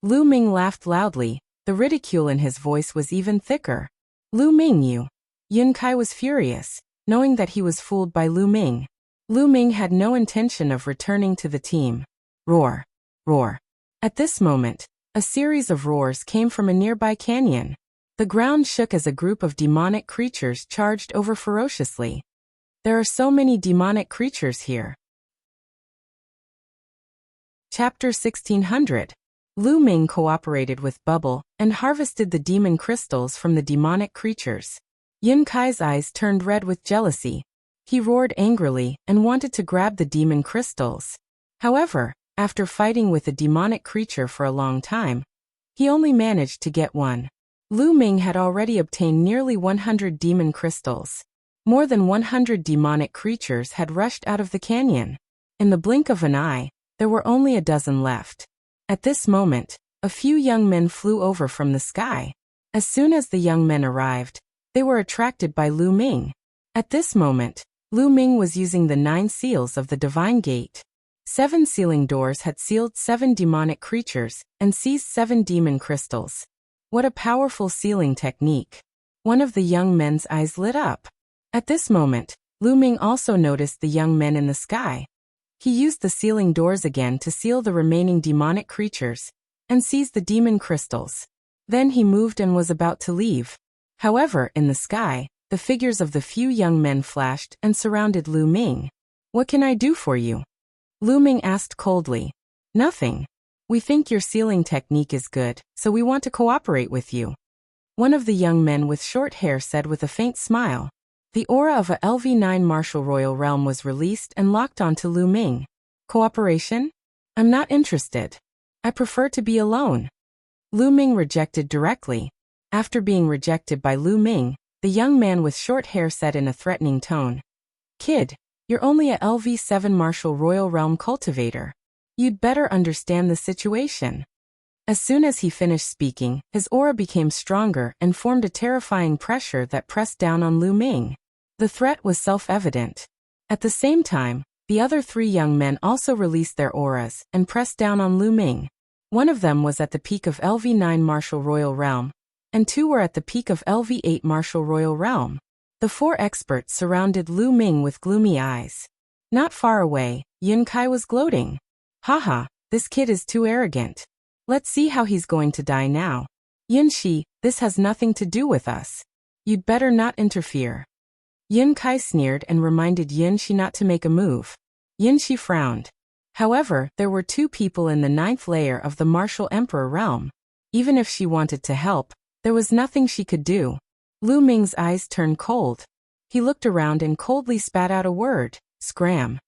Lu Ming laughed loudly. The ridicule in his voice was even thicker. Lu Ming, you. Yun Kai was furious, knowing that he was fooled by Lu Ming. Lu Ming had no intention of returning to the team. Roar. Roar. At this moment, a series of roars came from a nearby canyon. The ground shook as a group of demonic creatures charged over ferociously. There are so many demonic creatures here. Chapter 1600. Lu Ming cooperated with Bubble and harvested the demon crystals from the demonic creatures. Yun Kai's eyes turned red with jealousy. He roared angrily and wanted to grab the demon crystals. However, after fighting with a demonic creature for a long time, he only managed to get one. Lu Ming had already obtained nearly 100 demon crystals. More than 100 demonic creatures had rushed out of the canyon. In the blink of an eye, there were only a dozen left. At this moment, a few young men flew over from the sky. As soon as the young men arrived, they were attracted by Lu Ming. At this moment, Lu Ming was using the 9 seals of the Divine Gate. 7 sealing doors had sealed 7 demonic creatures and seized 7 demon crystals. What a powerful sealing technique. One of the young men's eyes lit up. At this moment, Lu Ming also noticed the young men in the sky. He used the sealing doors again to seal the remaining demonic creatures and seize the demon crystals. Then he moved and was about to leave. However, in the sky, the figures of the few young men flashed and surrounded Lu Ming. What can I do for you? Lu Ming asked coldly. Nothing. We think your sealing technique is good, so we want to cooperate with you. One of the young men with short hair said with a faint smile. The aura of a LV9 Martial Royal Realm was released and locked onto Lu Ming. Cooperation? I'm not interested. I prefer to be alone. Lu Ming rejected directly. After being rejected by Lu Ming, the young man with short hair said in a threatening tone. Kid, you're only a LV7 Martial Royal Realm cultivator. You'd better understand the situation. As soon as he finished speaking, his aura became stronger and formed a terrifying pressure that pressed down on Lu Ming. The threat was self-evident. At the same time, the other 3 young men also released their auras and pressed down on Lu Ming. One of them was at the peak of LV9 Martial Royal Realm, and 2 were at the peak of LV8 Martial Royal Realm. The 4 experts surrounded Lu Ming with gloomy eyes. Not far away, Yun Kai was gloating. Haha, this kid is too arrogant. Let's see how he's going to die now. Yun Shi, this has nothing to do with us. You'd better not interfere. Yun Kai sneered and reminded Yun Shi not to make a move. Yun Shi frowned. However, there were 2 people in the 9th layer of the Martial Emperor realm. Even if she wanted to help, there was nothing she could do. Lu Ming's eyes turned cold. He looked around and coldly spat out a word, scram.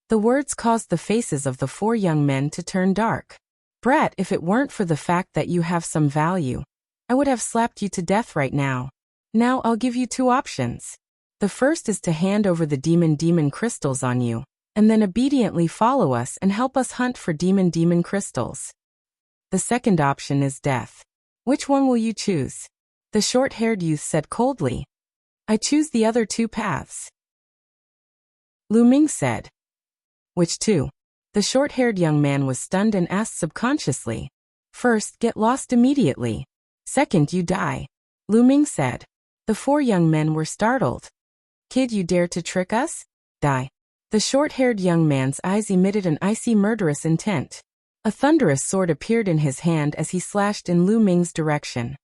The words caused the faces of the 4 young men to turn dark. Brat, if it weren't for the fact that you have some value, I would have slapped you to death right now. Now I'll give you 2 options. The first is to hand over the demon crystals on you, and then obediently follow us and help us hunt for demon crystals. The second option is death. Which one will you choose? The short-haired youth said coldly. I choose the other 2 paths. Lu Ming said. Which 2? The short-haired young man was stunned and asked subconsciously. First, get lost immediately. Second, you die. Lu Ming said. The 4 young men were startled. Kid, you dare to trick us? Die. The short-haired young man's eyes emitted an icy murderous intent. A thunderous sword appeared in his hand as he slashed in Lu Ming's direction.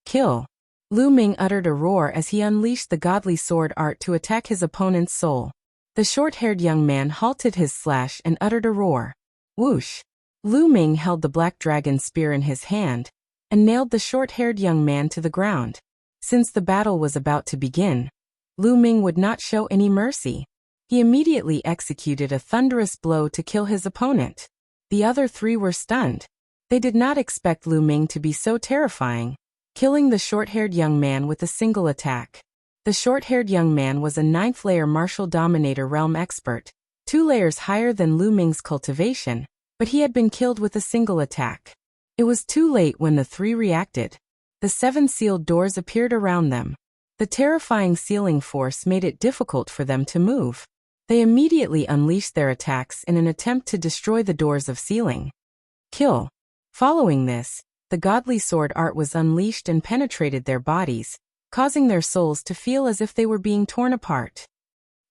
Kill! Lu Ming uttered a roar as he unleashed the godly sword art to attack his opponent's soul. The short-haired young man halted his slash and uttered a roar. Whoosh! Lu Ming held the black dragon spear in his hand and nailed the short-haired young man to the ground. Since the battle was about to begin, Lu Ming would not show any mercy. He immediately executed a thunderous blow to kill his opponent. The other three were stunned. They did not expect Lu Ming to be so terrifying, killing the short-haired young man with a single attack. The short-haired young man was a 9th-layer martial dominator realm expert, 2 layers higher than Lu Ming's cultivation, but he had been killed with a single attack. It was too late when the three reacted. The 7 sealed doors appeared around them. The terrifying sealing force made it difficult for them to move. They immediately unleashed their attacks in an attempt to destroy the doors of sealing. Kill! Following this, the godly sword art was unleashed and penetrated their bodies, causing their souls to feel as if they were being torn apart.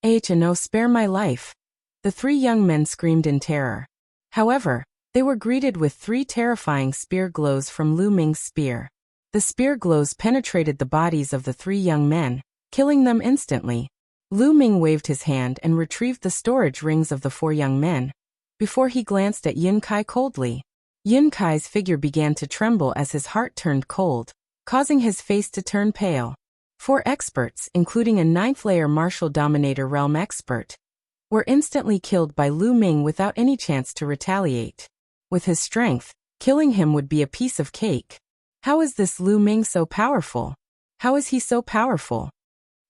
No, spare my life! The 3 young men screamed in terror. However, they were greeted with 3 terrifying spear glows from Lu Ming's spear. The spear glows penetrated the bodies of the 3 young men, killing them instantly. Lu Ming waved his hand and retrieved the storage rings of the 4 young men, before he glanced at Yun Kai coldly. Yun Kai's figure began to tremble as his heart turned cold, causing his face to turn pale. 4 experts, including a 9th-layer martial dominator realm expert, were instantly killed by Lu Ming without any chance to retaliate. With his strength, killing him would be a piece of cake. How is this Lu Ming so powerful? How is he so powerful?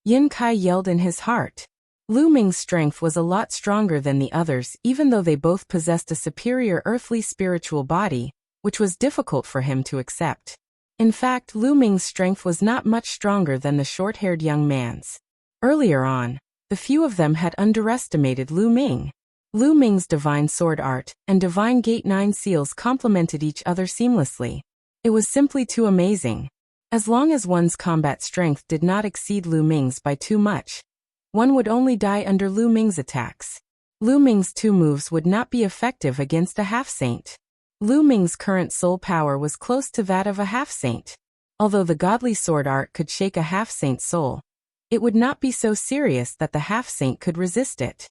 Yun Kai yelled in his heart. Lu Ming's strength was a lot stronger than the others, even though they both possessed a superior earthly spiritual body, which was difficult for him to accept. In fact, Lu Ming's strength was not much stronger than the short-haired young man's. Earlier on, the few of them had underestimated Lu Ming. Lu Ming's divine sword art and divine gate 9 seals complemented each other seamlessly. It was simply too amazing. As long as one's combat strength did not exceed Lu Ming's by too much, one would only die under Lu Ming's attacks. Lu Ming's 2 moves would not be effective against a half-saint. Lu Ming's current soul power was close to that of a half-saint. Although the godly sword art could shake a half-saint's soul, it would not be so serious that the half-saint could resist it.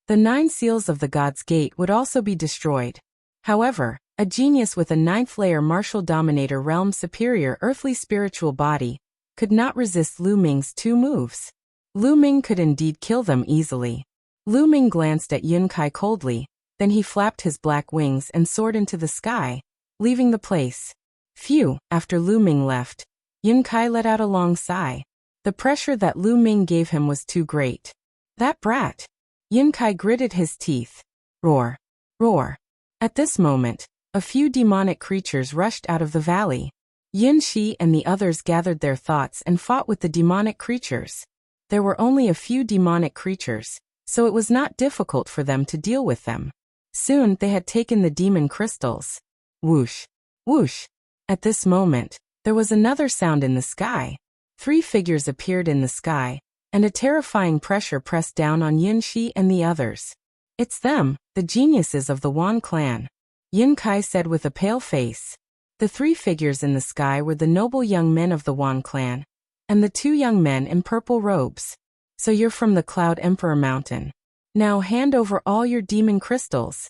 The 9 seals of the God's Gate would also be destroyed. However, a genius with a 9th-layer martial dominator realm superior earthly spiritual body could not resist Lu Ming's 2 moves. Lu Ming could indeed kill them easily. Lu Ming glanced at Yun Kai coldly, then he flapped his black wings and soared into the sky, leaving the place. Phew! After Lu Ming left, Yun Kai let out a long sigh. The pressure that Lu Ming gave him was too great. That brat! Yun Kai gritted his teeth. Roar! Roar! At this moment, a few demonic creatures rushed out of the valley. Yin Shi and the others gathered their thoughts and fought with the demonic creatures. There were only a few demonic creatures, so it was not difficult for them to deal with them. Soon they had taken the demon crystals. Whoosh! Whoosh! At this moment, there was another sound in the sky. 3 figures appeared in the sky, and a terrifying pressure pressed down on Yin Shi and the others. It's them, the geniuses of the Wan clan, Yun Kai said with a pale face. The 3 figures in the sky were the noble young men of the Wan clan, and the 2 young men in purple robes. So you're from the Cloud Emperor Mountain. Now hand over all your demon crystals.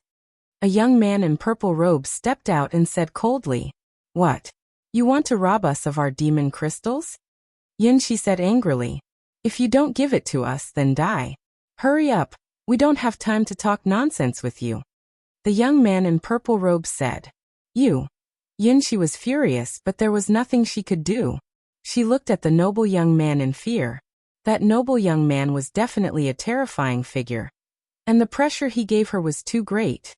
A young man in purple robes stepped out and said coldly. What? You want to rob us of our demon crystals? Yin Shi said angrily. If you don't give it to us, then die. Hurry up, we don't have time to talk nonsense with you. The young man in purple robes said. You. Yin Shi was furious, but there was nothing she could do. She looked at the noble young man in fear. That noble young man was definitely a terrifying figure, and the pressure he gave her was too great.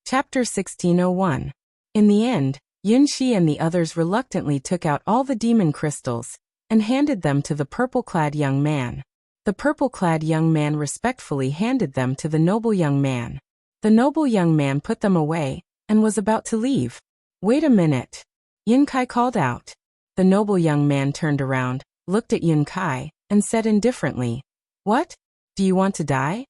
Chapter 1601. In the end, Yin Shi and the others reluctantly took out all the demon crystals and handed them to the purple-clad young man. The purple-clad young man respectfully handed them to the noble young man. The noble young man put them away and was about to leave. Wait a minute. Yun Kai called out. The noble young man turned around, looked at Yun Kai, and said indifferently, What? Do you want to die?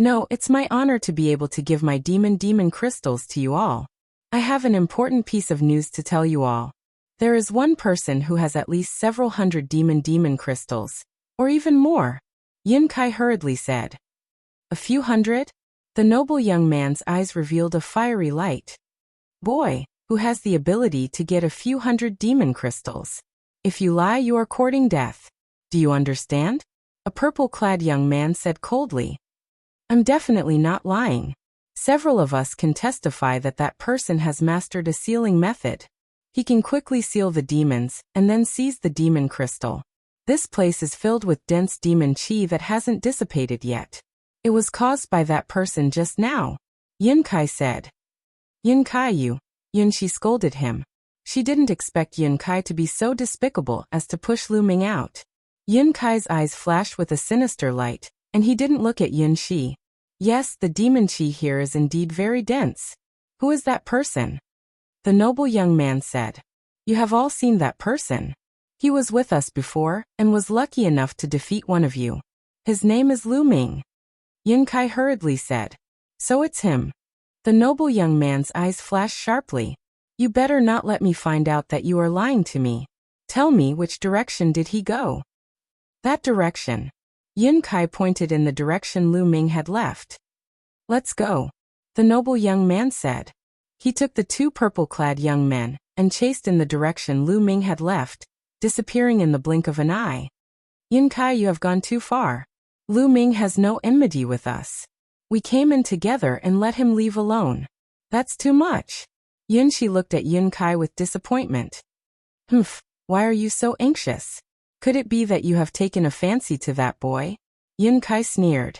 No, it's my honor to be able to give my demon crystals to you all. I have an important piece of news to tell you all. There is one person who has at least several hundred demon crystals. Or even more. Yin Kai hurriedly said. A few hundred? The noble young man's eyes revealed a fiery light. Boy, who has the ability to get a few hundred demon crystals. If you lie, you are courting death. Do you understand? A purple-clad young man said coldly. I'm definitely not lying. Several of us can testify that that person has mastered a sealing method. He can quickly seal the demons, and then seize the demon crystal. This place is filled with dense demon chi that hasn't dissipated yet. It was caused by that person just now, Yin Kai said. Yin Kai, Yun Shi scolded him. She didn't expect Yin Kai to be so despicable as to push Lu Ming out. Yin Kai's eyes flashed with a sinister light, and he didn't look at Yun Shi. Yes, the demon chi here is indeed very dense. Who is that person? The noble young man said. You have all seen that person. He was with us before, and was lucky enough to defeat one of you. His name is Lu Ming. Yin Kai hurriedly said. So it's him. The noble young man's eyes flashed sharply. You better not let me find out that you are lying to me. Tell me, which direction did he go? That direction. Yin Kai pointed in the direction Lu Ming had left. Let's go, the noble young man said. He took the two purple-clad young men and chased in the direction Lu Ming had left, disappearing in the blink of an eye. Yin Kai, you have gone too far. Lu Ming has no enmity with us. We came in together and let him leave alone. That's too much. Yun Shi looked at Yin Kai with disappointment. Humph, why are you so anxious? Could it be that you have taken a fancy to that boy? Yin Kai sneered.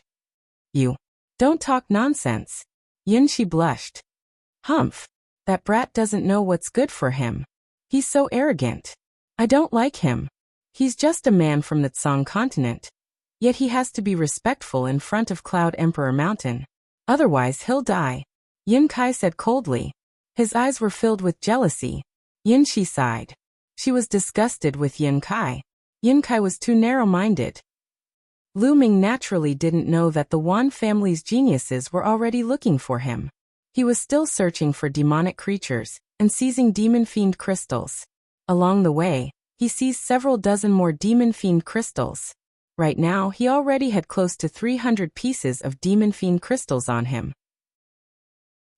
You. Don't talk nonsense. Yin Shi blushed. Humph. That brat doesn't know what's good for him. He's so arrogant. I don't like him. He's just a man from the Tsang continent. Yet he has to be respectful in front of Cloud Emperor Mountain. Otherwise he'll die. Yin Kai said coldly. His eyes were filled with jealousy. Yin Shi sighed. She was disgusted with Yin Kai. Yin Kai was too narrow-minded. Lu Ming naturally didn't know that the Wan family's geniuses were already looking for him. He was still searching for demonic creatures and seizing demon fiend crystals. Along the way, he seized several dozen more demon fiend crystals. Right now, he already had close to 300 pieces of demon fiend crystals on him.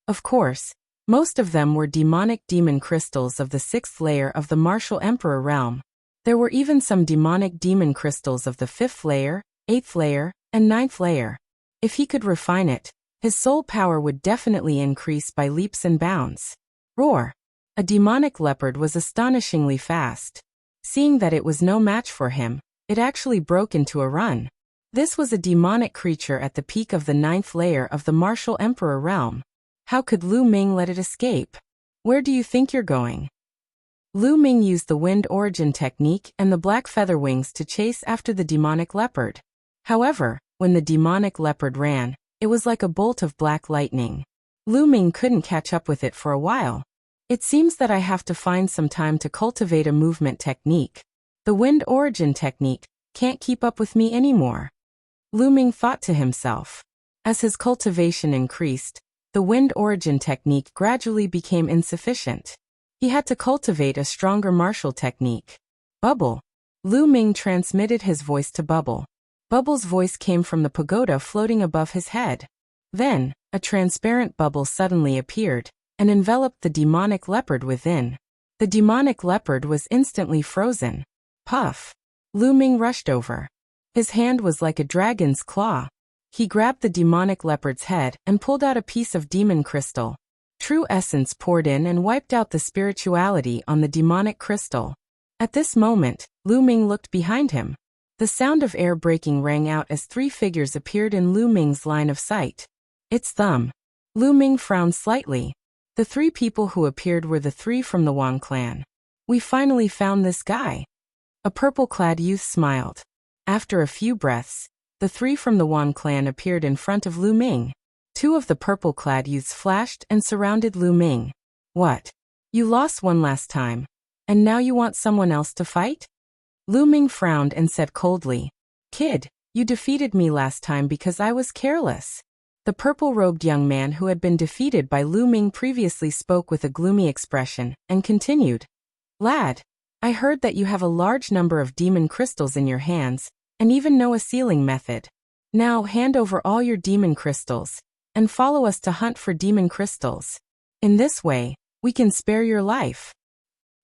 Of course, most of them were demonic demon crystals of the 6th layer of the Martial Emperor realm. There were even some demonic demon crystals of the 5th layer, 8th layer, and 9th layer. If he could refine it, his soul power would definitely increase by leaps and bounds. Roar! A demonic leopard was astonishingly fast. Seeing that it was no match for him, it actually broke into a run. This was a demonic creature at the peak of the 9th layer of the Martial Emperor realm. How could Lu Ming let it escape? Where do you think you're going? Lu Ming used the wind origin technique and the black feather wings to chase after the demonic leopard. However, when the demonic leopard ran, it was like a bolt of black lightning. Lu Ming couldn't catch up with it for a while. It seems that I have to find some time to cultivate a movement technique. The wind origin technique can't keep up with me anymore. Lu Ming thought to himself. As his cultivation increased, the wind origin technique gradually became insufficient. He had to cultivate a stronger martial technique. Bubble. Lu Ming transmitted his voice to Bubble. Bubble's voice came from the pagoda floating above his head. Then, a transparent bubble suddenly appeared and enveloped the demonic leopard within. The demonic leopard was instantly frozen. Puff. Lu Ming rushed over. His hand was like a dragon's claw. He grabbed the demonic leopard's head and pulled out a piece of demon crystal. True essence poured in and wiped out the spirituality on the demonic crystal. At this moment, Lu Ming looked behind him. The sound of air breaking rang out as 3 figures appeared in Lu Ming's line of sight. It's them. Lu Ming frowned slightly. The 3 people who appeared were the 3 from the Wang clan. We finally found this guy. A purple-clad youth smiled. After a few breaths, the 3 from the Wang clan appeared in front of Lu Ming. 2 of the purple-clad youths flashed and surrounded Lu Ming. What? You lost one last time, and now you want someone else to fight? Lu Ming frowned and said coldly, Kid, you defeated me last time because I was careless. The purple-robed young man who had been defeated by Lu Ming previously spoke with a gloomy expression, and continued. Lad, I heard that you have a large number of demon crystals in your hands, and even know a sealing method. Now hand over all your demon crystals, and follow us to hunt for demon crystals. In this way, we can spare your life.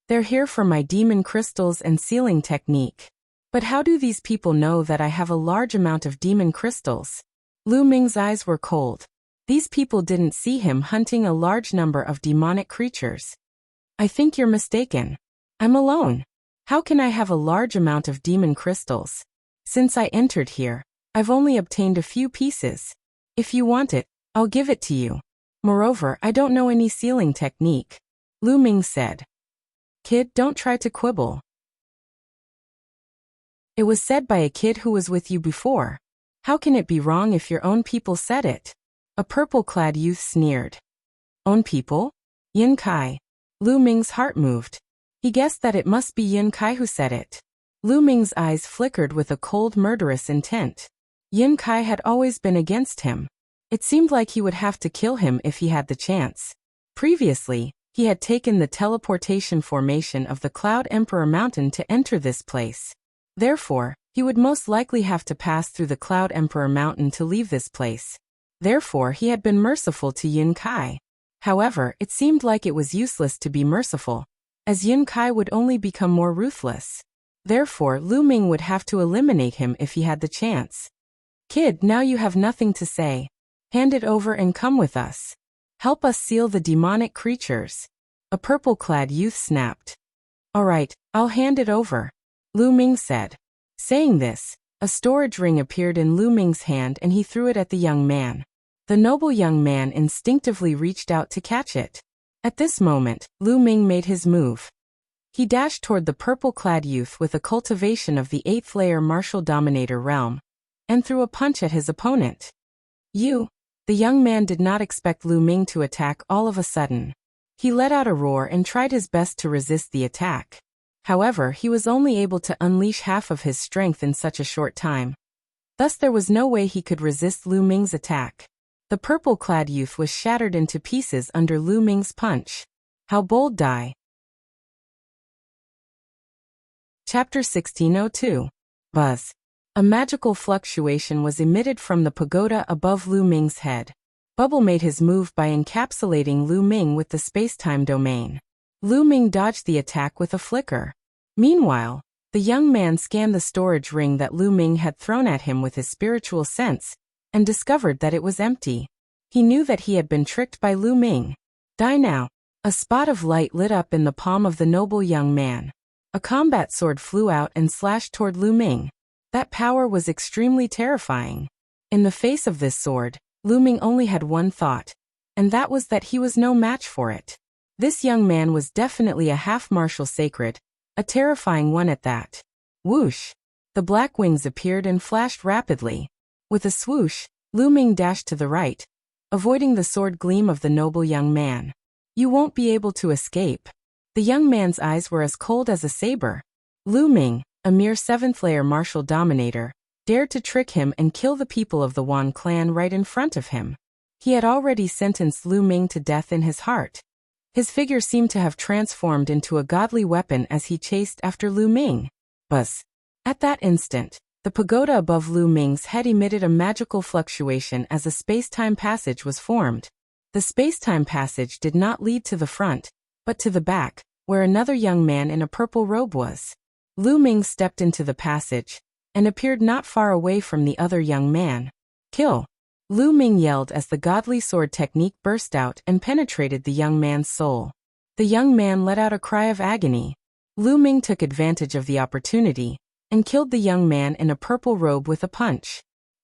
They're here for my demon crystals and sealing technique. But how do these people know that I have a large amount of demon crystals? Lu Ming's eyes were cold. These people didn't see him hunting a large number of demonic creatures. I think you're mistaken. I'm alone. How can I have a large amount of demon crystals? Since I entered here, I've only obtained a few pieces. If you want it, I'll give it to you. Moreover, I don't know any sealing technique. Lu Ming said. Kid, don't try to quibble. It was said by a kid who was with you before. How can it be wrong if your own people said it? A purple-clad youth sneered. Own people? Yin Kai. Lu Ming's heart moved. He guessed that it must be Yin Kai who said it. Lu Ming's eyes flickered with a cold, murderous intent. Yin Kai had always been against him. It seemed like he would have to kill him if he had the chance. Previously, he had taken the teleportation formation of the Cloud Emperor Mountain to enter this place. Therefore, he would most likely have to pass through the Cloud Emperor Mountain to leave this place. Therefore, he had been merciful to Yin Kai. However, it seemed like it was useless to be merciful, as Yin Kai would only become more ruthless. Therefore, Lu Ming would have to eliminate him if he had the chance. Kid, now you have nothing to say. Hand it over and come with us. Help us seal the demonic creatures. A purple-clad youth snapped. All right, I'll hand it over, Lu Ming said. Saying this, a storage ring appeared in Lu Ming's hand and he threw it at the young man. The noble young man instinctively reached out to catch it. At this moment, Lu Ming made his move. He dashed toward the purple-clad youth with a cultivation of the 8th layer martial dominator realm, and threw a punch at his opponent. You! The young man did not expect Lu Ming to attack all of a sudden. He let out a roar and tried his best to resist the attack. However, he was only able to unleash half of his strength in such a short time. Thus there was no way he could resist Lu Ming's attack. The purple-clad youth was shattered into pieces under Lu Ming's punch. How bold die! Chapter 1602. Buzz. A magical fluctuation was emitted from the pagoda above Lu Ming's head. Bubble made his move by encapsulating Lu Ming with the space-time domain. Lu Ming dodged the attack with a flicker. Meanwhile, the young man scanned the storage ring that Lu Ming had thrown at him with his spiritual sense, and discovered that it was empty. He knew that he had been tricked by Lu Ming. Die now. A spot of light lit up in the palm of the noble young man. A combat sword flew out and slashed toward Lu Ming. That power was extremely terrifying. In the face of this sword, Lu Ming only had one thought, and that was that he was no match for it. This young man was definitely a half-martial sacred, a terrifying one at that. Whoosh! The black wings appeared and flashed rapidly. With a swoosh, Lu Ming dashed to the right, avoiding the sword gleam of the noble young man. You won't be able to escape. The young man's eyes were as cold as a saber. Lu Ming, a mere 7th layer martial dominator, dared to trick him and kill the people of the Wan clan right in front of him. He had already sentenced Lu Ming to death in his heart. His figure seemed to have transformed into a godly weapon as he chased after Lu Ming. Buzz. At that instant, the pagoda above Lu Ming's head emitted a magical fluctuation as a space-time passage was formed. The space-time passage did not lead to the front, but to the back, where another young man in a purple robe was. Lu Ming stepped into the passage, and appeared not far away from the other young man. Kill! Lu Ming yelled as the godly sword technique burst out and penetrated the young man's soul. The young man let out a cry of agony. Lu Ming took advantage of the opportunity, and killed the young man in a purple robe with a punch.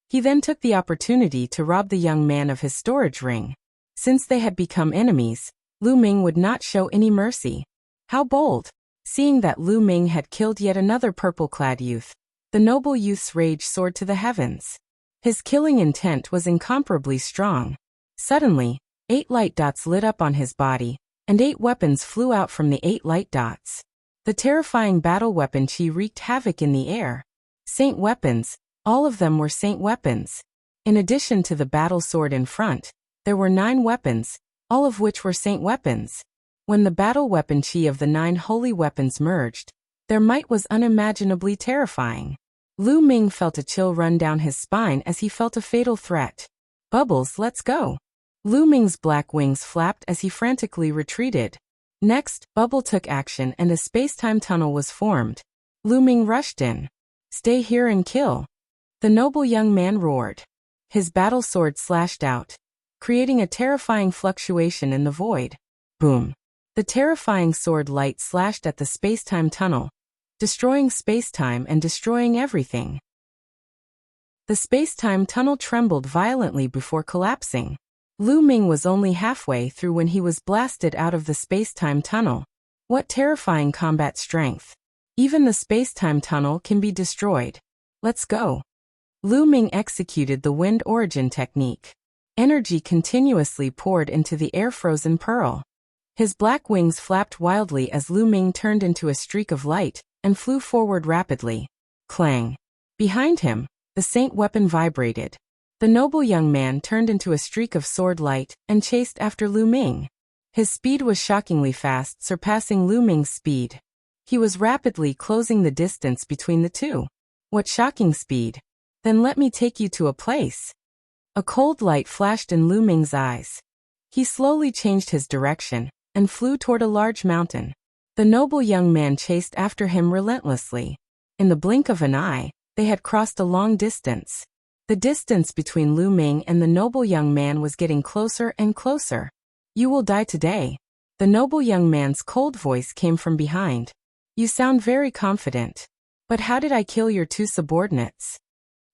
He then took the opportunity to rob the young man of his storage ring. Since they had become enemies, Lu Ming would not show any mercy. How bold! Seeing that Lu Ming had killed yet another purple-clad youth, the noble youth's rage soared to the heavens. His killing intent was incomparably strong. Suddenly, 8 light dots lit up on his body, and 8 weapons flew out from the 8 light dots. The terrifying battle weapon Qi wreaked havoc in the air. Saint weapons, all of them were saint weapons. In addition to the battle sword in front, there were 9 weapons, all of which were saint weapons. When the battle weapon chi of the 9 holy weapons merged, their might was unimaginably terrifying. Lu Ming felt a chill run down his spine as he felt a fatal threat. Bubbles, let's go. Lu Ming's black wings flapped as he frantically retreated. Next, Bubble took action and a space-time tunnel was formed. Lu Ming rushed in. Stay here and kill. The noble young man roared. His battle sword slashed out, creating a terrifying fluctuation in the void. Boom. The terrifying sword light slashed at the space-time tunnel, destroying space-time and destroying everything. The space-time tunnel trembled violently before collapsing. Lu Ming was only halfway through when he was blasted out of the space-time tunnel. What terrifying combat strength. Even the space-time tunnel can be destroyed. Let's go. Lu Ming executed the wind origin technique. Energy continuously poured into the air-frozen pearl. His black wings flapped wildly as Lu Ming turned into a streak of light and flew forward rapidly. Clang. Behind him, the saint weapon vibrated. The noble young man turned into a streak of sword light and chased after Lu Ming. His speed was shockingly fast, surpassing Lu Ming's speed. He was rapidly closing the distance between the two. What shocking speed! Then let me take you to a place. A cold light flashed in Lu Ming's eyes. He slowly changed his direction and flew toward a large mountain. The noble young man chased after him relentlessly. In the blink of an eye, they had crossed a long distance. The distance between Lu Ming and the noble young man was getting closer and closer. You will die today. The noble young man's cold voice came from behind. You sound very confident. But how did I kill your 2 subordinates?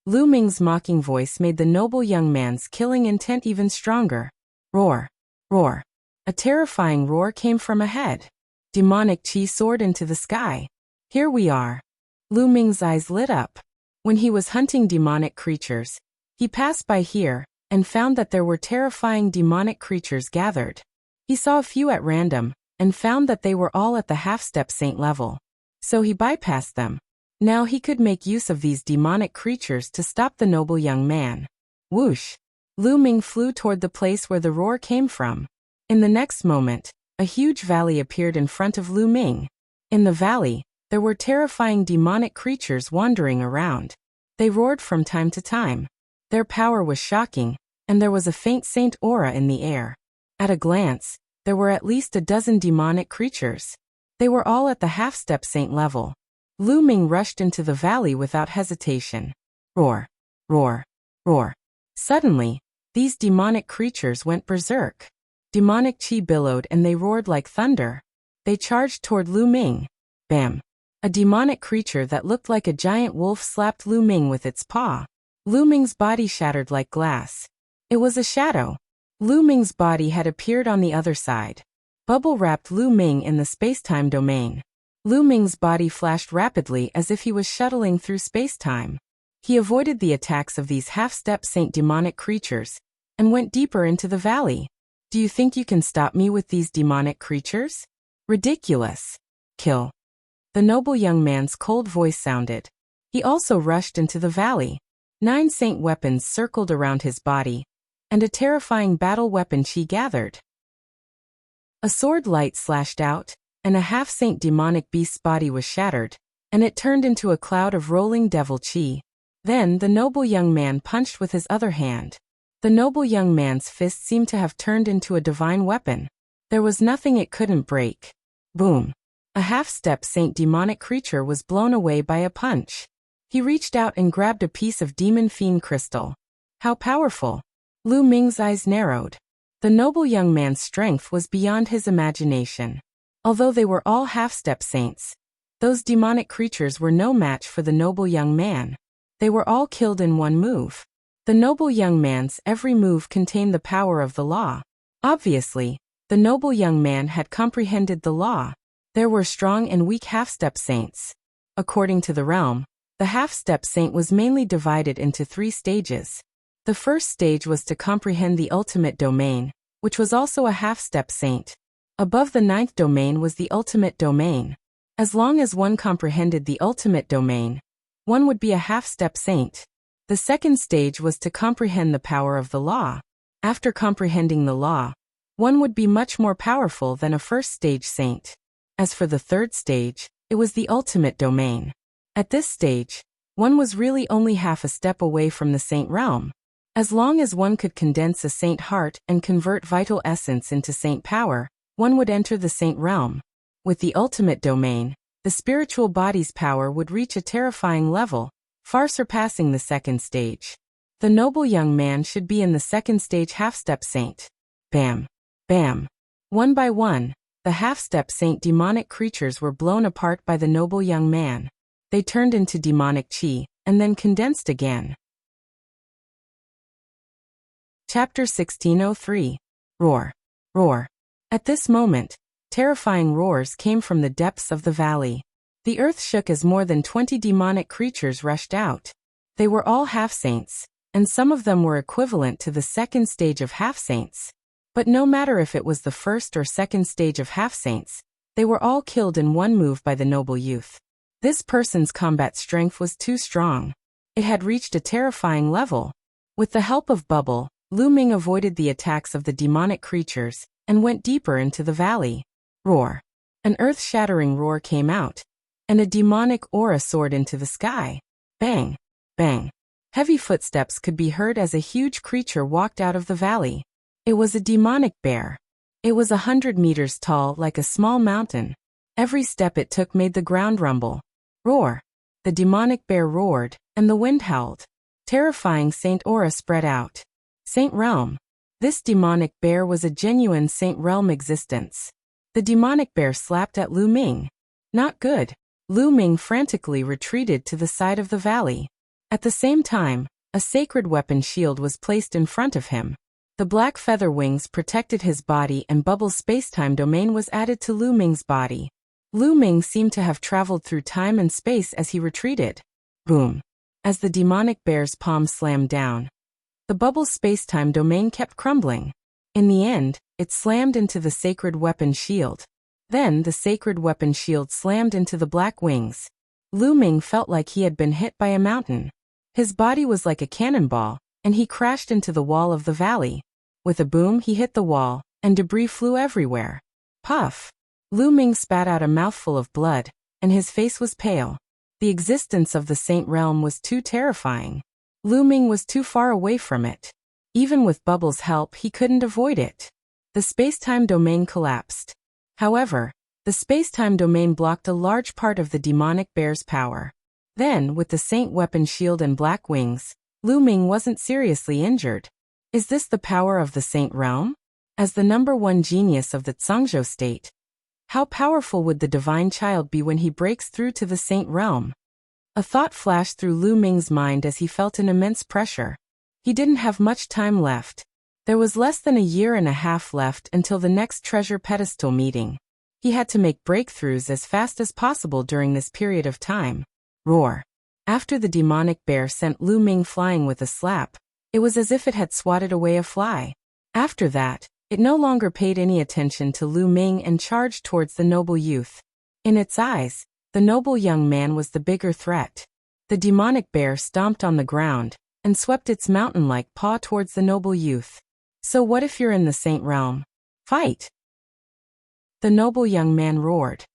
Lu Ming's mocking voice made the noble young man's killing intent even stronger. Roar. Roar. A terrifying roar came from ahead. Demonic chi soared into the sky. Here we are. Lu Ming's eyes lit up. When he was hunting demonic creatures, he passed by here and found that there were terrifying demonic creatures gathered. He saw a few at random and found that they were all at the half-step saint level. So he bypassed them. Now he could make use of these demonic creatures to stop the noble young man. Whoosh! Lu Ming flew toward the place where the roar came from. In the next moment, a huge valley appeared in front of Lu Ming. In the valley, there were terrifying demonic creatures wandering around. They roared from time to time. Their power was shocking, and there was a faint saint aura in the air. At a glance, there were at least a dozen demonic creatures. They were all at the half-step saint level. Lu Ming rushed into the valley without hesitation. Roar, roar, roar. Suddenly, these demonic creatures went berserk. Demonic chi billowed and they roared like thunder. They charged toward Lu Ming. Bam! A demonic creature that looked like a giant wolf slapped Lu Ming with its paw. Lu Ming's body shattered like glass. It was a shadow. Lu Ming's body had appeared on the other side. Bubble wrapped Lu Ming in the space-time domain. Lu Ming's body flashed rapidly as if he was shuttling through space-time. He avoided the attacks of these half-step saint demonic creatures and went deeper into the valley. Do you think you can stop me with these demonic creatures? Ridiculous. Kill. The noble young man's cold voice sounded. He also rushed into the valley. 9 saint weapons circled around his body, and a terrifying battle weapon chi gathered. A sword light slashed out, and a half-saint demonic beast's body was shattered, and it turned into a cloud of rolling devil chi. Then the noble young man punched with his other hand. The noble young man's fist seemed to have turned into a divine weapon. There was nothing it couldn't break. Boom! A half-step saint demonic creature was blown away by a punch. He reached out and grabbed a piece of demon fiend crystal. How powerful! Lu Ming's eyes narrowed. The noble young man's strength was beyond his imagination. Although they were all half-step saints, those demonic creatures were no match for the noble young man. They were all killed in one move. The noble young man's every move contained the power of the law. Obviously, the noble young man had comprehended the law. There were strong and weak half-step saints. According to the realm, the half-step saint was mainly divided into 3 stages. The first stage was to comprehend the ultimate domain, which was also a half-step saint. Above the 9th domain was the ultimate domain. As long as one comprehended the ultimate domain, one would be a half-step saint. The second stage was to comprehend the power of the law. After comprehending the law, one would be much more powerful than a first-stage saint. As for the third stage, it was the ultimate domain. At this stage, one was really only half a step away from the saint realm. As long as one could condense a saint heart and convert vital essence into saint power, one would enter the saint realm. With the ultimate domain, the spiritual body's power would reach a terrifying level, far surpassing the second stage. The noble young man should be in the second stage half-step saint. Bam! Bam! One by one, the half-step saint demonic creatures were blown apart by the noble young man. They turned into demonic chi, and then condensed again. Chapter 1603. Roar! Roar! At this moment, terrifying roars came from the depths of the valley. The earth shook as more than 20 demonic creatures rushed out. They were all half-saints, and some of them were equivalent to the second stage of half-saints. But no matter if it was the first or second stage of half-saints, they were all killed in one move by the noble youth. This person's combat strength was too strong. It had reached a terrifying level. With the help of Bubble, Lu Ming avoided the attacks of the demonic creatures and went deeper into the valley. Roar! An earth-shattering roar came out, and a demonic aura soared into the sky. Bang! Bang! Heavy footsteps could be heard as a huge creature walked out of the valley. It was a demonic bear. It was 100 meters tall like a small mountain. Every step it took made the ground rumble. Roar! The demonic bear roared, and the wind howled. Terrifying saint aura spread out. Saint realm. This demonic bear was a genuine saint realm existence. The demonic bear slapped at Lu Ming. Not good. Lu Ming frantically retreated to the side of the valley. At the same time, a sacred weapon shield was placed in front of him. The black feather wings protected his body and Bubble's space-time domain was added to Lu Ming's body. Lu Ming seemed to have traveled through time and space as he retreated. Boom! As the demonic bear's palm slammed down, the Bubble's space-time domain kept crumbling. In the end, it slammed into the sacred weapon shield. Then the sacred weapon shield slammed into the black wings. Lu Ming felt like he had been hit by a mountain. His body was like a cannonball, and he crashed into the wall of the valley. With a boom he hit the wall, and debris flew everywhere. Puff! Lu Ming spat out a mouthful of blood, and his face was pale. The existence of the saint realm was too terrifying. Lu Ming was too far away from it. Even with Bubble's help he couldn't avoid it. The space-time domain collapsed. However, the space-time domain blocked a large part of the demonic bear's power. Then, with the saint weapon shield and black wings, Lu Ming wasn't seriously injured. Is this the power of the saint realm? As the #1 genius of the Zhangzhou state, how powerful would the divine child be when he breaks through to the saint realm? A thought flashed through Lu Ming's mind as he felt an immense pressure. He didn't have much time left. There was less than a year and a half left until the next treasure pedestal meeting. He had to make breakthroughs as fast as possible during this period of time. Roar! After the demonic bear sent Lu Ming flying with a slap, it was as if it had swatted away a fly. After that, it no longer paid any attention to Lu Ming and charged towards the noble youth. In its eyes, the noble young man was the bigger threat. The demonic bear stomped on the ground and swept its mountain-like paw towards the noble youth. So what if you're in the saint realm? Fight! The noble young man roared.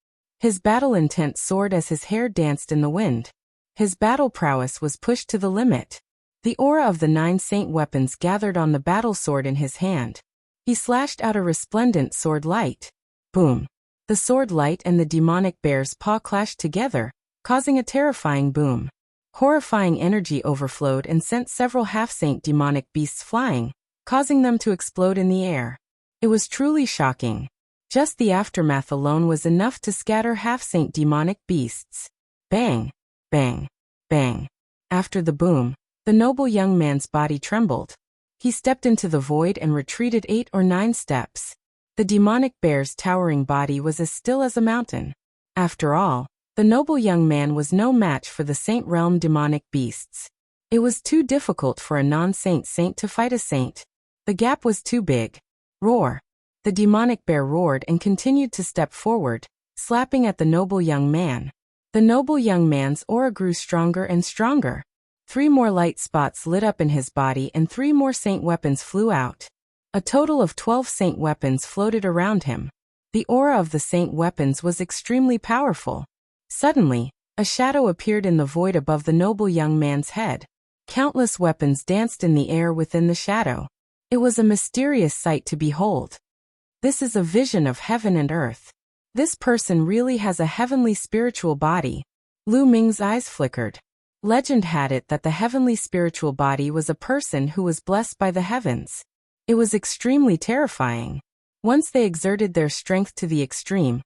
His battle intent soared as his hair danced in the wind. His battle prowess was pushed to the limit. The aura of the 9 saint weapons gathered on the battle sword in his hand. He slashed out a resplendent sword light. Boom! The sword light and the demonic bear's paw clashed together, causing a terrifying boom. Horrifying energy overflowed and sent several half-saint demonic beasts flying, causing them to explode in the air. It was truly shocking. Just the aftermath alone was enough to scatter half-saint demonic beasts. Bang! Bang! Bang! After the boom, the noble young man's body trembled. He stepped into the void and retreated 8 or 9 steps. The demonic bear's towering body was as still as a mountain. After all, the noble young man was no match for the saint realm demonic beasts. It was too difficult for a non-saint saint to fight a saint. The gap was too big. Roar! The demonic bear roared and continued to step forward, slapping at the noble young man. The noble young man's aura grew stronger and stronger. 3 more light spots lit up in his body and 3 more saint weapons flew out. A total of 12 saint weapons floated around him. The aura of the saint weapons was extremely powerful. Suddenly, a shadow appeared in the void above the noble young man's head. Countless weapons danced in the air within the shadow. It was a mysterious sight to behold. This is a vision of heaven and earth. This person really has a heavenly spiritual body. Lu Ming's eyes flickered. Legend had it that the heavenly spiritual body was a person who was blessed by the heavens. It was extremely terrifying. Once they exerted their strength to the extreme,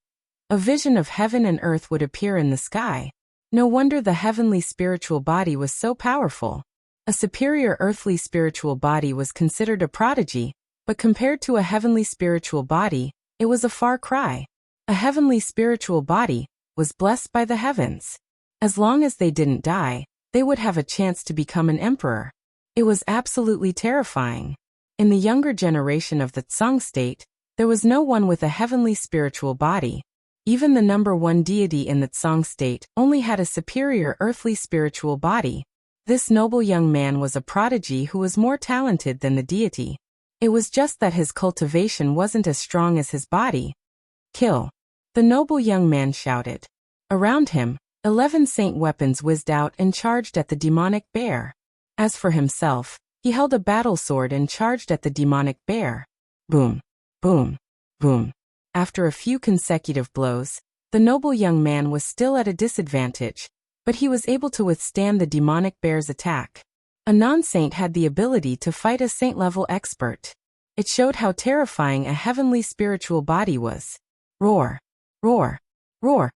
a vision of heaven and earth would appear in the sky. No wonder the heavenly spiritual body was so powerful. A superior earthly spiritual body was considered a prodigy, but compared to a heavenly spiritual body, it was a far cry. A heavenly spiritual body was blessed by the heavens. As long as they didn't die, they would have a chance to become an emperor. It was absolutely terrifying. In the younger generation of the Tsang state, there was no one with a heavenly spiritual body. Even the number 1 deity in the Tsang state only had a superior earthly spiritual body. This noble young man was a prodigy who was more talented than the deity. It was just that his cultivation wasn't as strong as his body. Kill! The noble young man shouted. Around him, 11 saint weapons whizzed out and charged at the demonic bear. As for himself, he held a battle sword and charged at the demonic bear. Boom! Boom! Boom! After a few consecutive blows, the noble young man was still at a disadvantage, but he was able to withstand the demonic bear's attack. A non-saint had the ability to fight a saint-level expert. It showed how terrifying a heavenly spiritual body was. Roar! Roar! Roar!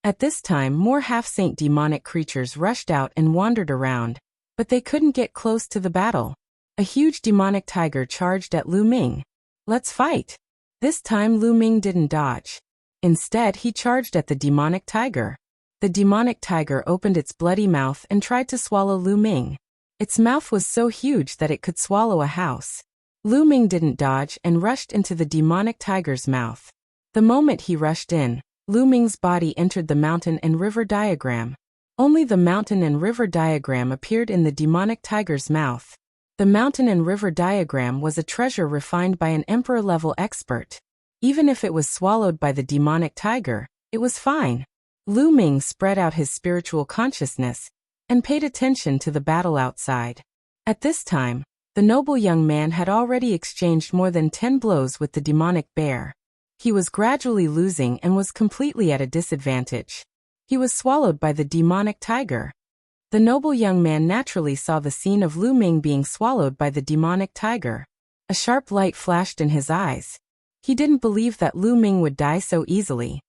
At this time, more half-saint demonic creatures rushed out and wandered around, but they couldn't get close to the battle. A huge demonic tiger charged at Lu Ming. Let's fight! This time Lu Ming didn't dodge. Instead, he charged at the demonic tiger. The demonic tiger opened its bloody mouth and tried to swallow Lu Ming. Its mouth was so huge that it could swallow a house. Lu Ming didn't dodge and rushed into the demonic tiger's mouth. The moment he rushed in, Lu Ming's body entered the mountain and river diagram. Only the mountain and river diagram appeared in the demonic tiger's mouth. The mountain and river diagram was a treasure refined by an emperor-level expert. Even if it was swallowed by the demonic tiger, it was fine. Lu Ming spread out his spiritual consciousness and paid attention to the battle outside. At this time, the noble young man had already exchanged more than 10 blows with the demonic bear. He was gradually losing and was completely at a disadvantage. He was swallowed by the demonic tiger. The noble young man naturally saw the scene of Lu Ming being swallowed by the demonic tiger. A sharp light flashed in his eyes. He didn't believe that Lu Ming would die so easily.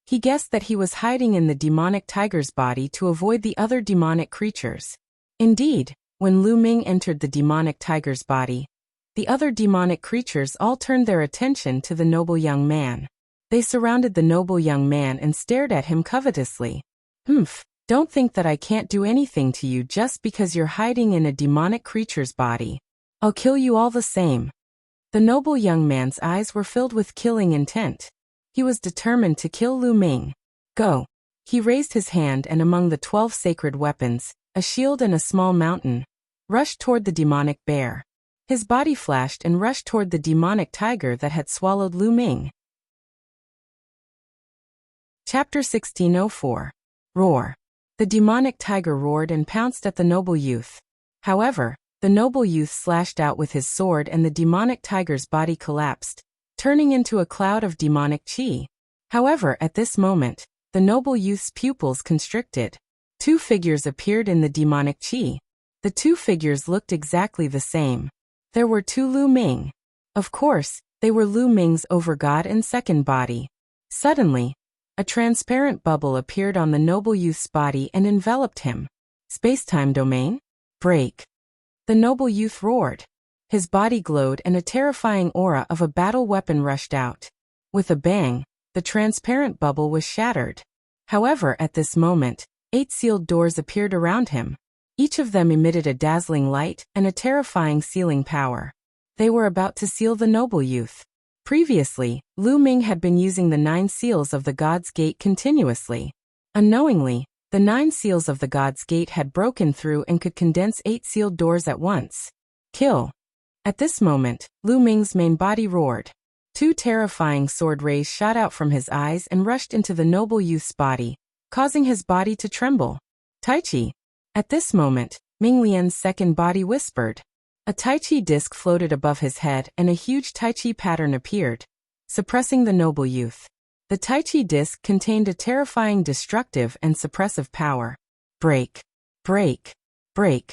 He guessed that he was hiding in the demonic tiger's body to avoid the other demonic creatures. Indeed, when Lu Ming entered the demonic tiger's body, the other demonic creatures all turned their attention to the noble young man. They surrounded the noble young man and stared at him covetously. Humph! Don't think that I can't do anything to you just because you're hiding in a demonic creature's body. I'll kill you all the same. The noble young man's eyes were filled with killing intent. He was determined to kill Lu Ming. Go! He raised his hand and among the 12 sacred weapons, a shield and a small mountain, rushed toward the demonic bear. His body flashed and rushed toward the demonic tiger that had swallowed Lu Ming. Chapter 1604. Roar. The demonic tiger roared and pounced at the noble youth. However, the noble youth slashed out with his sword and the demonic tiger's body collapsed, turning into a cloud of demonic chi. However, at this moment, the noble youth's pupils constricted. 2 figures appeared in the demonic chi. The 2 figures looked exactly the same. There were 2 Lu Ming. Of course, they were Lu Ming's overgod and second body. Suddenly, a transparent bubble appeared on the noble youth's body and enveloped him. Space-time domain? Break. The noble youth roared. His body glowed and a terrifying aura of a battle weapon rushed out. With a bang, the transparent bubble was shattered. However, at this moment, 8 sealed doors appeared around him. Each of them emitted a dazzling light and a terrifying sealing power. They were about to seal the noble youth. Previously, Lu Ming had been using the 9 seals of the God's Gate continuously. Unknowingly, The 9 seals of the God's Gate had broken through and could condense 8 sealed doors at once. Kill. At this moment, Lu Ming's main body roared. 2 terrifying sword rays shot out from his eyes and rushed into the noble youth's body, causing his body to tremble. Tai Chi. At this moment, Ming Lian's second body whispered. A Tai Chi disc floated above his head and a huge Tai Chi pattern appeared, suppressing the noble youth. The Tai Chi disc contained a terrifying destructive and suppressive power. Break. Break. Break.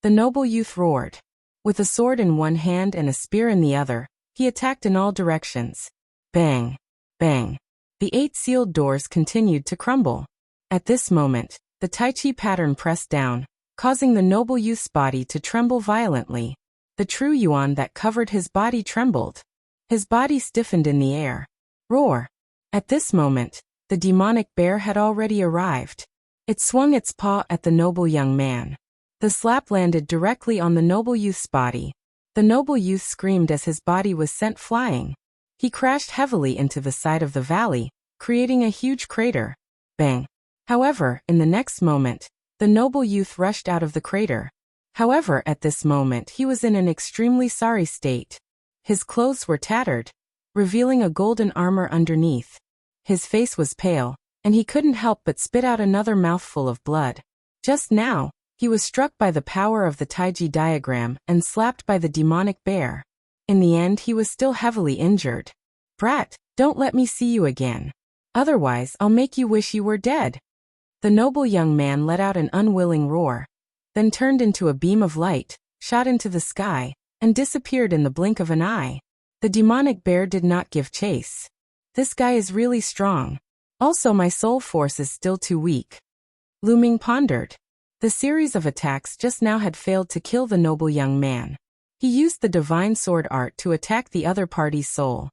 The noble youth roared. With a sword in one hand and a spear in the other, he attacked in all directions. Bang. Bang. The 8 sealed doors continued to crumble. At this moment, the Tai Chi pattern pressed down, causing the noble youth's body to tremble violently. The true yuan that covered his body trembled. His body stiffened in the air. Roar. At this moment, the demonic bear had already arrived. It swung its paw at the noble young man. The slap landed directly on the noble youth's body. The noble youth screamed as his body was sent flying. He crashed heavily into the side of the valley, creating a huge crater. Bang. However, in the next moment, the noble youth rushed out of the crater. However, at this moment he was in an extremely sorry state. His clothes were tattered, revealing a golden armor underneath. His face was pale, and he couldn't help but spit out another mouthful of blood. Just now, he was struck by the power of the Taiji diagram and slapped by the demonic bear. In the end, he was still heavily injured. Brat, don't let me see you again. Otherwise, I'll make you wish you were dead. The noble young man let out an unwilling roar, then turned into a beam of light, shot into the sky, and disappeared in the blink of an eye. The demonic bear did not give chase. This guy is really strong. Also, my soul force is still too weak. Lu Ming pondered. The series of attacks just now had failed to kill the noble young man. He used the divine sword art to attack the other party's soul.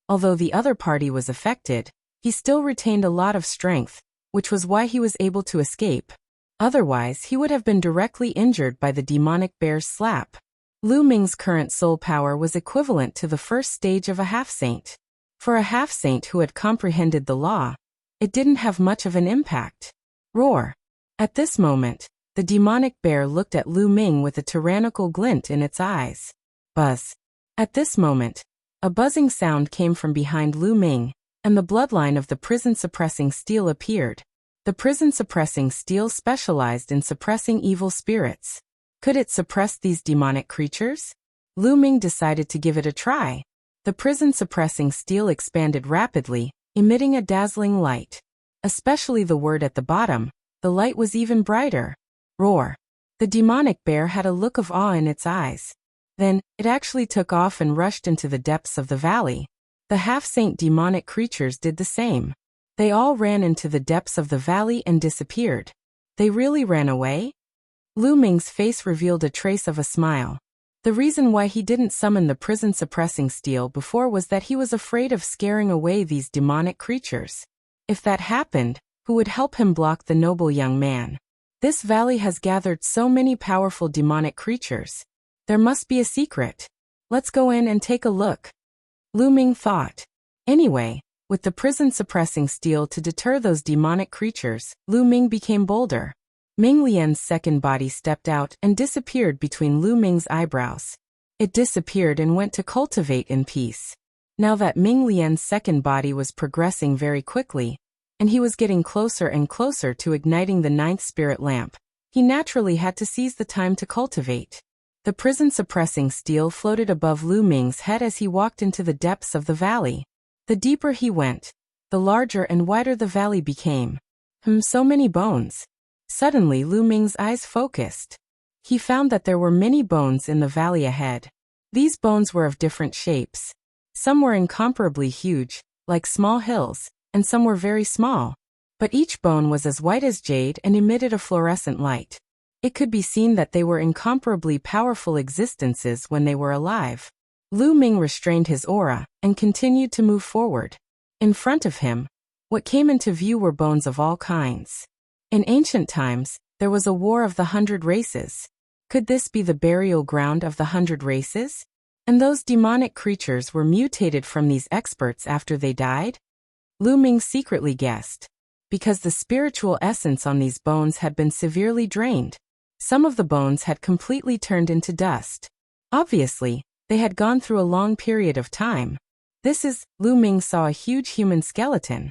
Although the other party was affected, he still retained a lot of strength, which was why he was able to escape. Otherwise, he would have been directly injured by the demonic bear's slap. Lu Ming's current soul power was equivalent to the first stage of a half-saint. For a half-saint who had comprehended the law, it didn't have much of an impact. Roar. At this moment, the demonic bear looked at Lu Ming with a tyrannical glint in its eyes. Buzz. At this moment, a buzzing sound came from behind Lu Ming, and the bloodline of the prison-suppressing steel appeared. The prison-suppressing steel specialized in suppressing evil spirits. Could it suppress these demonic creatures? Lu Ming decided to give it a try. The prison-suppressing steel expanded rapidly, emitting a dazzling light. Especially the word at the bottom, the light was even brighter. Roar. The demonic bear had a look of awe in its eyes. Then, it actually took off and rushed into the depths of the valley. The half-saint demonic creatures did the same. They all ran into the depths of the valley and disappeared. They really ran away? Lu Ming's face revealed a trace of a smile. The reason why he didn't summon the prison-suppressing steel before was that he was afraid of scaring away these demonic creatures. If that happened, who would help him block the noble young man? This valley has gathered so many powerful demonic creatures. There must be a secret. Let's go in and take a look. Lu Ming thought. Anyway, with the prison-suppressing steel to deter those demonic creatures, Lu Ming became bolder. Ming Lian's second body stepped out and disappeared between Lu Ming's eyebrows. It disappeared and went to cultivate in peace. Now that Ming Lian's second body was progressing very quickly, and he was getting closer and closer to igniting the 9th spirit lamp, he naturally had to seize the time to cultivate. The prison-suppressing steel floated above Lu Ming's head as he walked into the depths of the valley. The deeper he went, the larger and wider the valley became. So many bones. Suddenly Lu Ming's eyes focused. He found that there were many bones in the valley ahead. These bones were of different shapes. Some were incomparably huge, like small hills, and some were very small. But each bone was as white as jade and emitted a fluorescent light. It could be seen that they were incomparably powerful existences when they were alive. Lu Ming restrained his aura and continued to move forward. In front of him, what came into view were bones of all kinds. In ancient times, there was a war of the 100 races. Could this be the burial ground of the 100 races? And those demonic creatures were mutated from these experts after they died? Lu Ming secretly guessed. because the spiritual essence on these bones had been severely drained. Some of the bones had completely turned into dust. Obviously, they had gone through a long period of time. Lu Ming saw a huge human skeleton.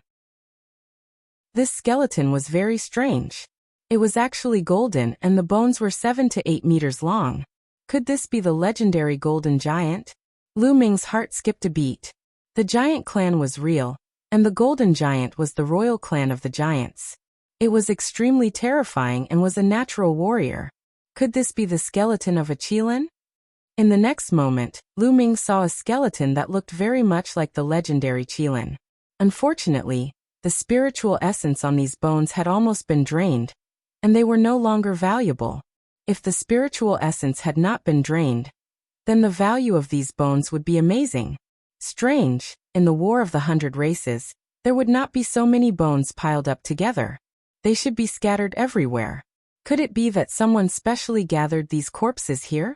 This skeleton was very strange. It was actually golden and the bones were 7 to 8 meters long. Could this be the legendary golden giant? Lu Ming's heart skipped a beat. The giant clan was real, and the golden giant was the royal clan of the giants. It was extremely terrifying and was a natural warrior. Could this be the skeleton of a Qilin? In the next moment, Lu Ming saw a skeleton that looked very much like the legendary Qilin. Unfortunately, the spiritual essence on these bones had almost been drained, and they were no longer valuable. If the spiritual essence had not been drained, then the value of these bones would be amazing. Strange, in the War of the 100 Races, there would not be so many bones piled up together. They should be scattered everywhere. Could it be that someone specially gathered these corpses here?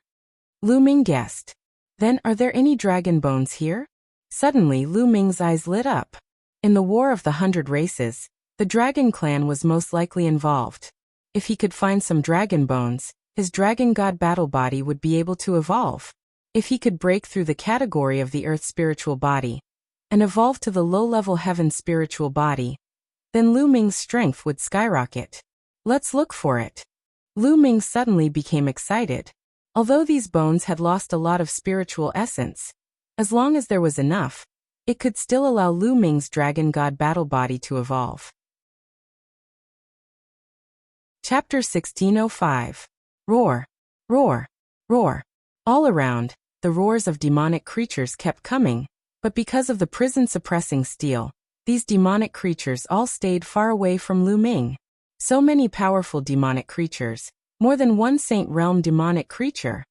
Lu Ming guessed. Then are there any dragon bones here? Suddenly Lu Ming's eyes lit up. In the War of the 100 Races, the dragon clan was most likely involved. If he could find some dragon bones, his dragon god battle body would be able to evolve. If he could break through the category of the earth spiritual body and evolve to the low-level heaven spiritual body, then Lu Ming's strength would skyrocket. Let's look for it. Lu Ming suddenly became excited. Although these bones had lost a lot of spiritual essence, as long as there was enough, it could still allow Lu Ming's dragon god battle body to evolve. Chapter 1605. Roar, roar, roar. All around, the roars of demonic creatures kept coming, but because of the prison-suppressing steel, these demonic creatures all stayed far away from Lu Ming. So many powerful demonic creatures, more than one Saint Realm demonic creature.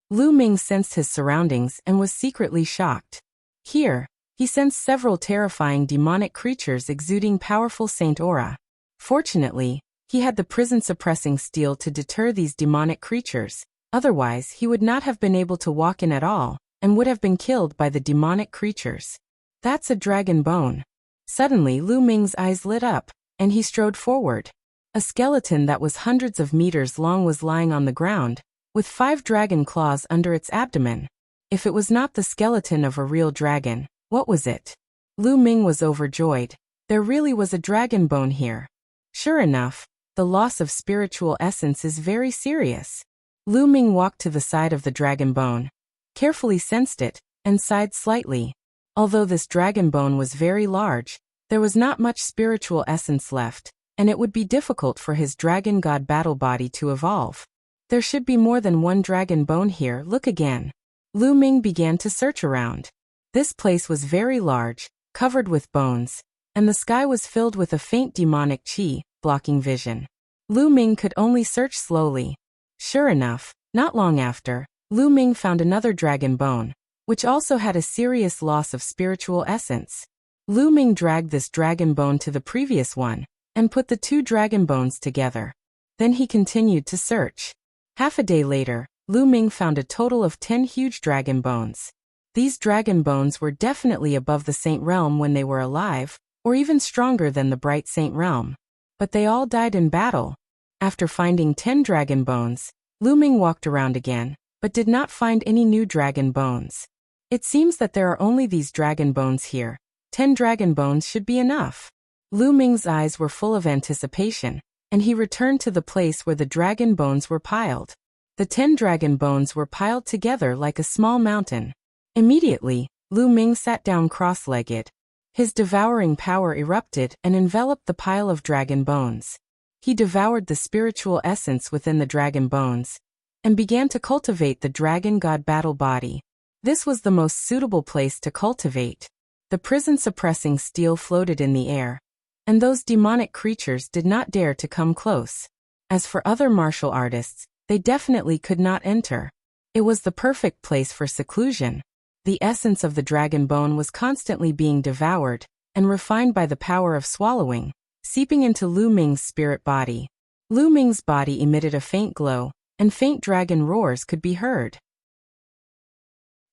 Lu Ming sensed his surroundings and was secretly shocked. Here, he sensed several terrifying demonic creatures exuding powerful saint aura. Fortunately, he had the prison-suppressing steel to deter these demonic creatures, otherwise he would not have been able to walk in at all, and would have been killed by the demonic creatures. That's a dragon bone. Suddenly Lu Ming's eyes lit up, and he strode forward. A skeleton that was hundreds of meters long was lying on the ground, with 5 dragon claws under its abdomen. If it was not the skeleton of a real dragon, what was it? Lu Ming was overjoyed. There really was a dragon bone here. Sure enough, the loss of spiritual essence is very serious. Lu Ming walked to the side of the dragon bone, carefully sensed it, and sighed slightly. Although this dragon bone was very large, there was not much spiritual essence left, and it would be difficult for his dragon god battle body to evolve. There should be more than one dragon bone here. Look again. Lu Ming began to search around. This place was very large, covered with bones, and the sky was filled with a faint demonic qi, blocking vision. Lu Ming could only search slowly. Sure enough, not long after, Lu Ming found another dragon bone, which also had a serious loss of spiritual essence. Lu Ming dragged this dragon bone to the previous one, and put the 2 dragon bones together. Then he continued to search. Half a day later, Lu Ming found a total of 10 huge dragon bones. These dragon bones were definitely above the Saint Realm when they were alive, or even stronger than the Bright Saint Realm. But they all died in battle. After finding 10 dragon bones, Lu Ming walked around again, but did not find any new dragon bones. It seems that there are only these dragon bones here. 10 dragon bones should be enough. Lu Ming's eyes were full of anticipation, and he returned to the place where the dragon bones were piled. The 10 dragon bones were piled together like a small mountain. Immediately, Lu Ming sat down cross-legged. His devouring power erupted and enveloped the pile of dragon bones. He devoured the spiritual essence within the dragon bones, and began to cultivate the dragon god battle body. This was the most suitable place to cultivate. The prison-suppressing steel floated in the air, and those demonic creatures did not dare to come close. As for other martial artists, they definitely could not enter. It was the perfect place for seclusion. The essence of the dragon bone was constantly being devoured, and refined by the power of swallowing, seeping into Lu Ming's spirit body. Lu Ming's body emitted a faint glow, and faint dragon roars could be heard.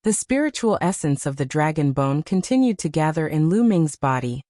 The spiritual essence of the dragon bone continued to gather in Lu Ming's body.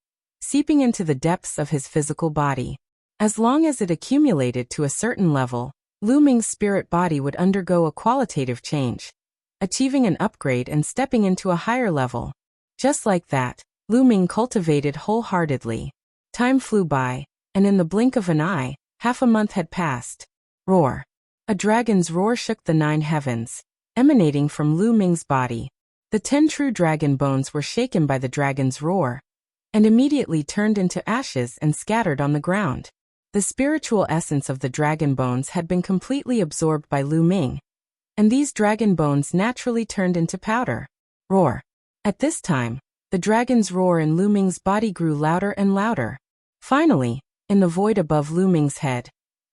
seeping into the depths of his physical body. As long as it accumulated to a certain level, Lu Ming's spirit body would undergo a qualitative change, achieving an upgrade and stepping into a higher level. Just like that, Lu Ming cultivated wholeheartedly. Time flew by, and in the blink of an eye, half a month had passed. Roar. A dragon's roar shook the 9 heavens, emanating from Lu Ming's body. The 10 true dragon bones were shaken by the dragon's roar, and immediately turned into ashes and scattered on the ground. The spiritual essence of the dragon bones had been completely absorbed by Lu Ming, and these dragon bones naturally turned into powder. Roar. At this time, the dragon's roar in Lu Ming's body grew louder and louder. Finally, in the void above Lu Ming's head,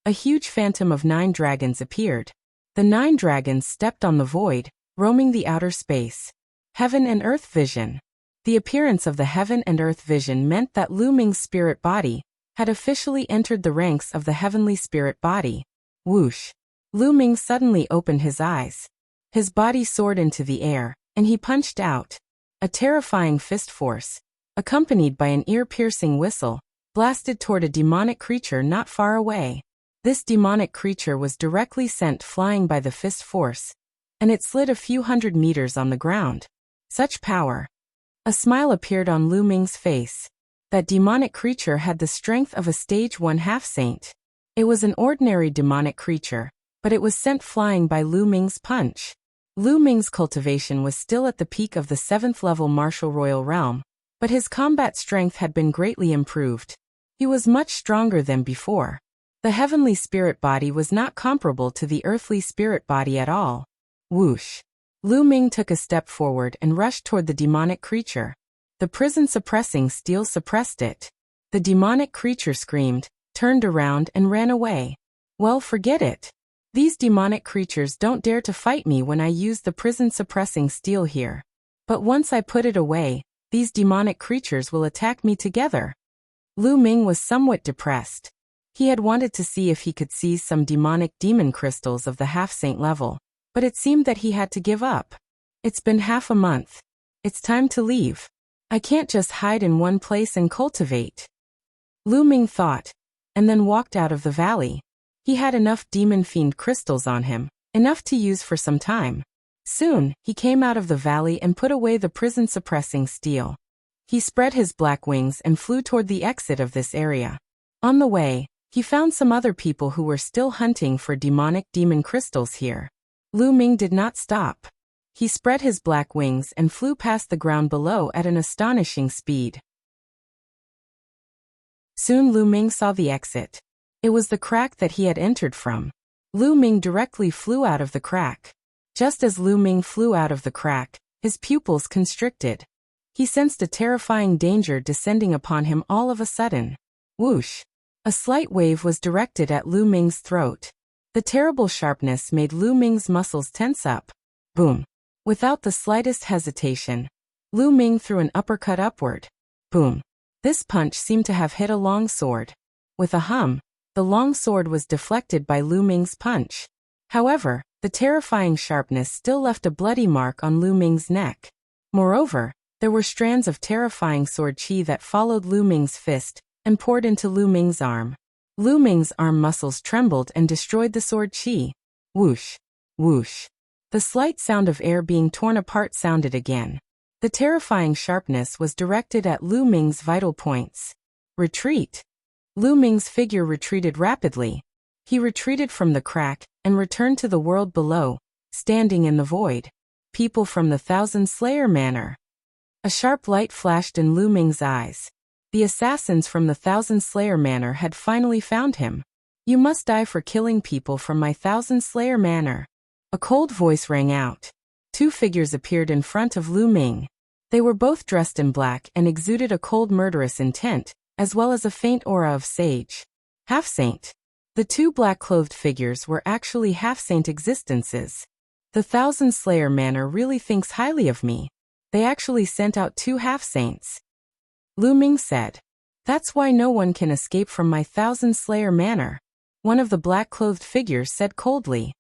a huge phantom of 9 dragons appeared. The 9 dragons stepped on the void, roaming the outer space. Heaven and Earth Vision. The appearance of the Heaven and Earth Vision meant that Lu Ming's spirit body had officially entered the ranks of the heavenly spirit body. Whoosh. Lu Ming suddenly opened his eyes. His body soared into the air, and he punched out. A terrifying fist force, accompanied by an ear-piercing whistle, blasted toward a demonic creature not far away. This demonic creature was directly sent flying by the fist force, and it slid a few hundred meters on the ground. Such power. A smile appeared on Lu Ming's face. That demonic creature had the strength of a stage 1 half-saint. It was an ordinary demonic creature, but it was sent flying by Lu Ming's punch. Lu Ming's cultivation was still at the peak of the 7th level martial royal realm, but his combat strength had been greatly improved. He was much stronger than before. The heavenly spirit body was not comparable to the earthly spirit body at all. Whoosh. Lu Ming took a step forward and rushed toward the demonic creature. The prison-suppressing steel suppressed it. The demonic creature screamed, turned around and ran away. Well, forget it. These demonic creatures don't dare to fight me when I use the prison-suppressing steel here. But once I put it away, these demonic creatures will attack me together. Lu Ming was somewhat depressed. He had wanted to see if he could seize some demonic demon crystals of the half-saint level, but it seemed that he had to give up. It's been half a month. It's time to leave. I can't just hide in one place and cultivate. Lu Ming thought, and then walked out of the valley. He had enough demon fiend crystals on him, enough to use for some time. Soon, he came out of the valley and put away the prison-suppressing steel. He spread his black wings and flew toward the exit of this area. On the way, he found some other people who were still hunting for demonic demon crystals here. Lu Ming did not stop. He spread his black wings and flew past the ground below at an astonishing speed. Soon Lu Ming saw the exit. It was the crack that he had entered from. Lu Ming directly flew out of the crack. Just as Lu Ming flew out of the crack, his pupils constricted. He sensed a terrifying danger descending upon him all of a sudden. Whoosh! A slight wave was directed at Lu Ming's throat. The terrible sharpness made Lu Ming's muscles tense up. Boom! Without the slightest hesitation, Lu Ming threw an uppercut upward. Boom! This punch seemed to have hit a long sword. With a hum, the long sword was deflected by Lu Ming's punch. However, the terrifying sharpness still left a bloody mark on Lu Ming's neck. Moreover, there were strands of terrifying sword chi that followed Lu Ming's fist and poured into Lu Ming's arm. Lu Ming's arm muscles trembled and destroyed the sword chi. Whoosh! Whoosh! The slight sound of air being torn apart sounded again. The terrifying sharpness was directed at Lu Ming's vital points. Retreat! Lu Ming's figure retreated rapidly. He retreated from the crack and returned to the world below, standing in the void. People from the Thousand Slayer Manor. A sharp light flashed in Lu Ming's eyes. The assassins from the Thousand Slayer Manor had finally found him. You must die for killing people from my Thousand Slayer Manor. A cold voice rang out. 2 figures appeared in front of Lu Ming. They were both dressed in black and exuded a cold murderous intent, as well as a faint aura of sage. Half-saint. The 2 black-clothed figures were actually half-saint existences. The Thousand Slayer Manor really thinks highly of me. They actually sent out 2 half-saints. Lu Ming said. That's why no one can escape from my Thousand Slayer Manor. One of the black-clothed figures said coldly.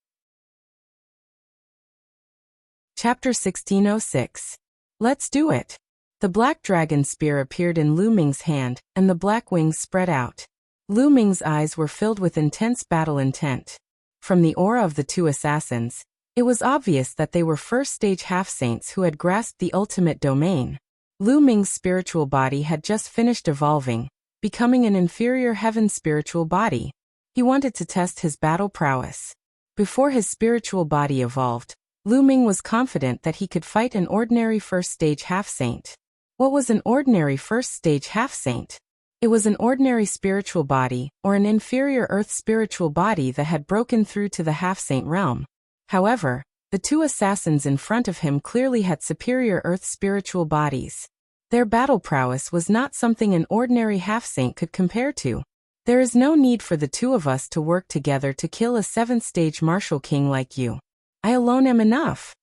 Chapter 1606. Let's do it. The black dragon spear appeared in Lu Ming's hand, and the black wings spread out. Lu Ming's eyes were filled with intense battle intent. From the aura of the two assassins, it was obvious that they were first-stage half-saints who had grasped the ultimate domain. Lu Ming's spiritual body had just finished evolving, becoming an inferior heaven spiritual body. He wanted to test his battle prowess. Before his spiritual body evolved, Lu Ming was confident that he could fight an ordinary first-stage half-saint. What was an ordinary first-stage half-saint? It was an ordinary spiritual body, or an inferior earth spiritual body that had broken through to the half-saint realm. However, the two assassins in front of him clearly had superior earth spiritual bodies. Their battle prowess was not something an ordinary half-saint could compare to. There is no need for the two of us to work together to kill a seventh-stage martial king like you. I alone am enough.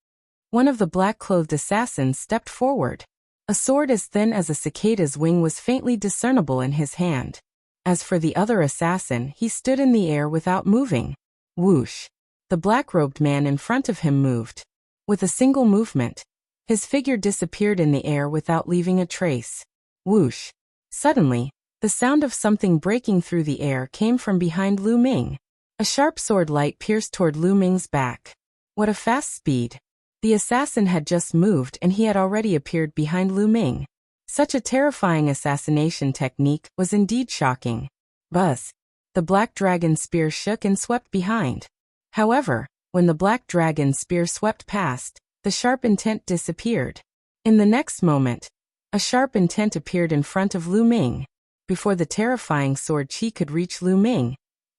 One of the black-clothed assassins stepped forward. A sword as thin as a cicada's wing was faintly discernible in his hand. As for the other assassin, he stood in the air without moving. Whoosh! The black-robed man in front of him moved. With a single movement, his figure disappeared in the air without leaving a trace. Whoosh! Suddenly, the sound of something breaking through the air came from behind Lu Ming. A sharp sword light pierced toward Lu Ming's back. What a fast speed! The assassin had just moved and he had already appeared behind Lu Ming. Such a terrifying assassination technique was indeed shocking. Buzz! The black dragon spear shook and swept behind. However, when the black dragon spear swept past, the sharp intent disappeared. In the next moment, a sharp intent appeared in front of Lu Ming. Before the terrifying sword chi could reach Lu Ming,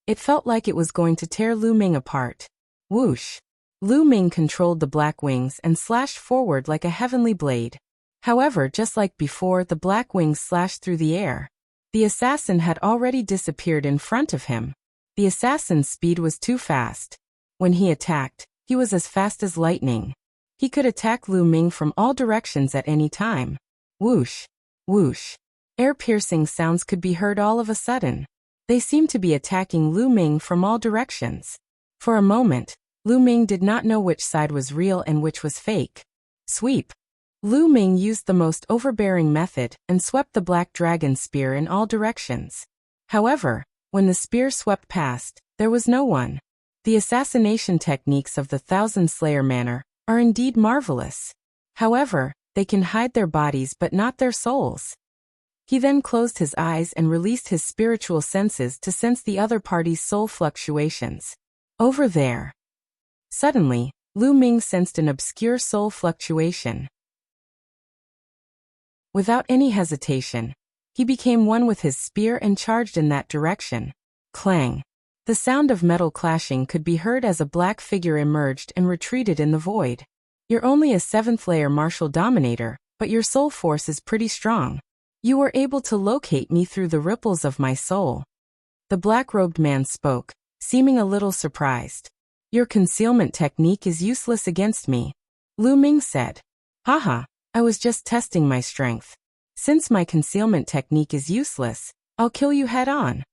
it felt like it was going to tear Lu Ming apart. Whoosh! Lu Ming controlled the black wings and slashed forward like a heavenly blade. However, just like before, the black wings slashed through the air. The assassin had already disappeared in front of him. The assassin's speed was too fast. When he attacked, he was as fast as lightning. He could attack Lu Ming from all directions at any time. Whoosh! Whoosh! Air-piercing sounds could be heard all of a sudden. They seemed to be attacking Lu Ming from all directions. For a moment, Lu Ming did not know which side was real and which was fake. Sweep! Lu Ming used the most overbearing method and swept the black dragon spear in all directions. However, when the spear swept past, there was no one. The assassination techniques of the Thousand Slayer manner are indeed marvelous. However, they can hide their bodies but not their souls. He then closed his eyes and released his spiritual senses to sense the other party's soul fluctuations. Over there. Suddenly, Lu Ming sensed an obscure soul fluctuation. Without any hesitation, he became one with his spear and charged in that direction. Clang! The sound of metal clashing could be heard as a black figure emerged and retreated in the void. You're only a 7th layer martial dominator, but your soul force is pretty strong. You were able to locate me through the ripples of my soul. The black-robed man spoke, seeming a little surprised. Your concealment technique is useless against me. Lu Ming said. Haha, I was just testing my strength. Since my concealment technique is useless, I'll kill you head on.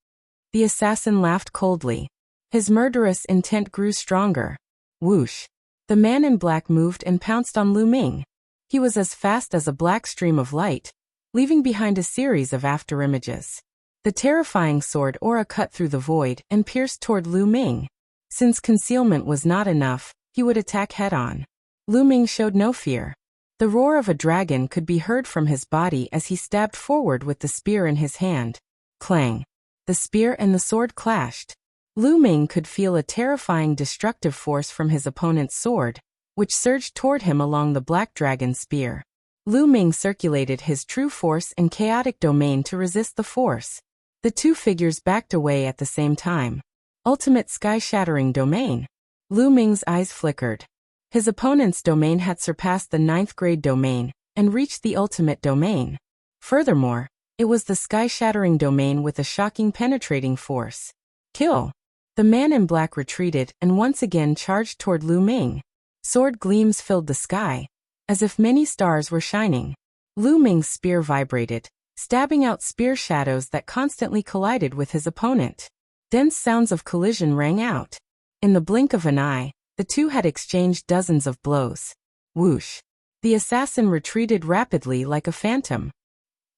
The assassin laughed coldly. His murderous intent grew stronger. Whoosh! The man in black moved and pounced on Lu Ming. He was as fast as a black stream of light, leaving behind a series of afterimages. The terrifying sword aura cut through the void and pierced toward Lu Ming. Since concealment was not enough, he would attack head-on. Lu Ming showed no fear. The roar of a dragon could be heard from his body as he stabbed forward with the spear in his hand. Clang! The spear and the sword clashed. Lu Ming could feel a terrifying destructive force from his opponent's sword, which surged toward him along the black dragon spear. Lu Ming circulated his true force and chaotic domain to resist the force. The two figures backed away at the same time. Ultimate sky-shattering domain. Lu Ming's eyes flickered. His opponent's domain had surpassed the 9th grade domain and reached the ultimate domain. Furthermore, it was the sky-shattering domain with a shocking penetrating force. Kill! The man in black retreated and once again charged toward Lu Ming. Sword gleams filled the sky, as if many stars were shining. Lu Ming's spear vibrated, stabbing out spear shadows that constantly collided with his opponent. Dense sounds of collision rang out. In the blink of an eye, the two had exchanged dozens of blows. Whoosh! The assassin retreated rapidly like a phantom.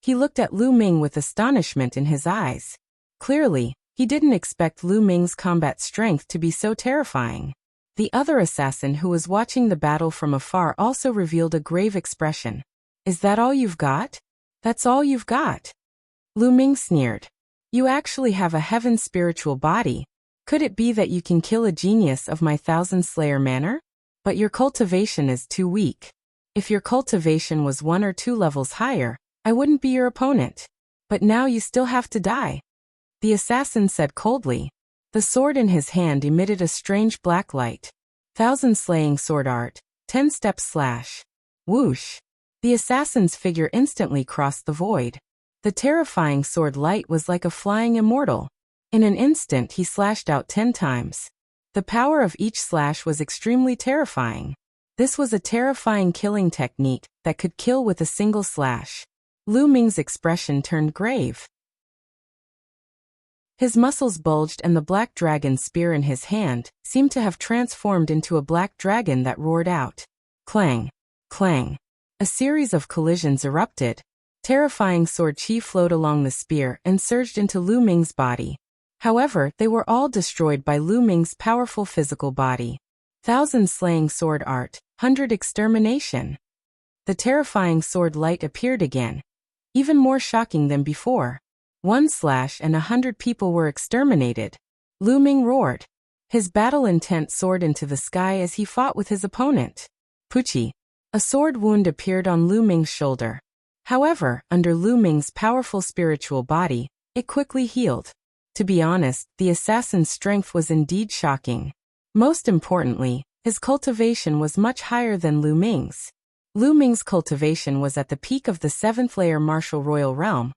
He looked at Lu Ming with astonishment in his eyes. Clearly, he didn't expect Lu Ming's combat strength to be so terrifying. The other assassin who was watching the battle from afar also revealed a grave expression. Is that all you've got? That's all you've got? Lu Ming sneered. You actually have a heaven spiritual body. Could it be that you can kill a genius of my Thousand Slayer manner? But your cultivation is too weak. If your cultivation was 1 or 2 levels higher, I wouldn't be your opponent. But now you still have to die. The assassin said coldly. The sword in his hand emitted a strange black light. 1000 slaying sword art, 10-step slash. Whoosh. The assassin's figure instantly crossed the void. The terrifying sword light was like a flying immortal. In an instant he slashed out 10 times. The power of each slash was extremely terrifying. This was a terrifying killing technique that could kill with a single slash. Lu Ming's expression turned grave. His muscles bulged and the black dragon spear in his hand seemed to have transformed into a black dragon that roared out. Clang! Clang! A series of collisions erupted. Terrifying sword chi flowed along the spear and surged into Lu Ming's body. However, they were all destroyed by Lu Ming's powerful physical body. 1000 slaying sword art, 100 extermination. The terrifying sword light appeared again. Even more shocking than before. 1 slash and 100 people were exterminated. Lu Ming roared. His battle intent soared into the sky as he fought with his opponent. Puchi. A sword wound appeared on Lu Ming's shoulder. However, under Lu Ming's powerful spiritual body, it quickly healed. To be honest, the assassin's strength was indeed shocking. Most importantly, his cultivation was much higher than Lu Ming's. Lu Ming's cultivation was at the peak of the 7th layer martial royal realm,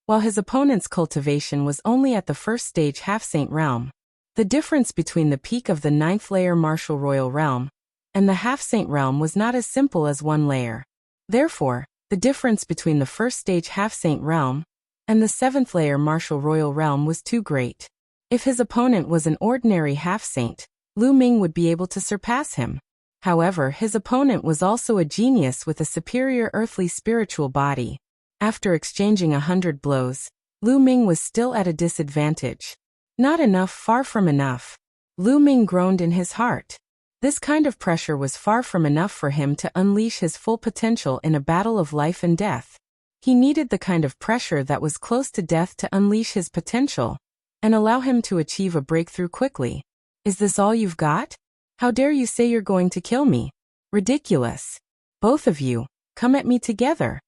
while his opponent's cultivation was only at the 1st stage half-saint realm. The difference between the peak of the 9th layer martial royal realm and the half-saint realm was not as simple as 1 layer. Therefore, the difference between the 1st stage half-saint realm and the 7th layer martial royal realm was too great. If his opponent was an ordinary half-saint, Lu Ming would be able to surpass him. However, his opponent was also a genius with a superior earthly spiritual body. After exchanging 100 blows, Lu Ming was still at a disadvantage. Not enough, far from enough. Lu Ming groaned in his heart. This kind of pressure was far from enough for him to unleash his full potential in a battle of life and death. He needed the kind of pressure that was close to death to unleash his potential and allow him to achieve a breakthrough quickly. Is this all you've got? How dare you say you're going to kill me? Ridiculous. Both of you, come at me together.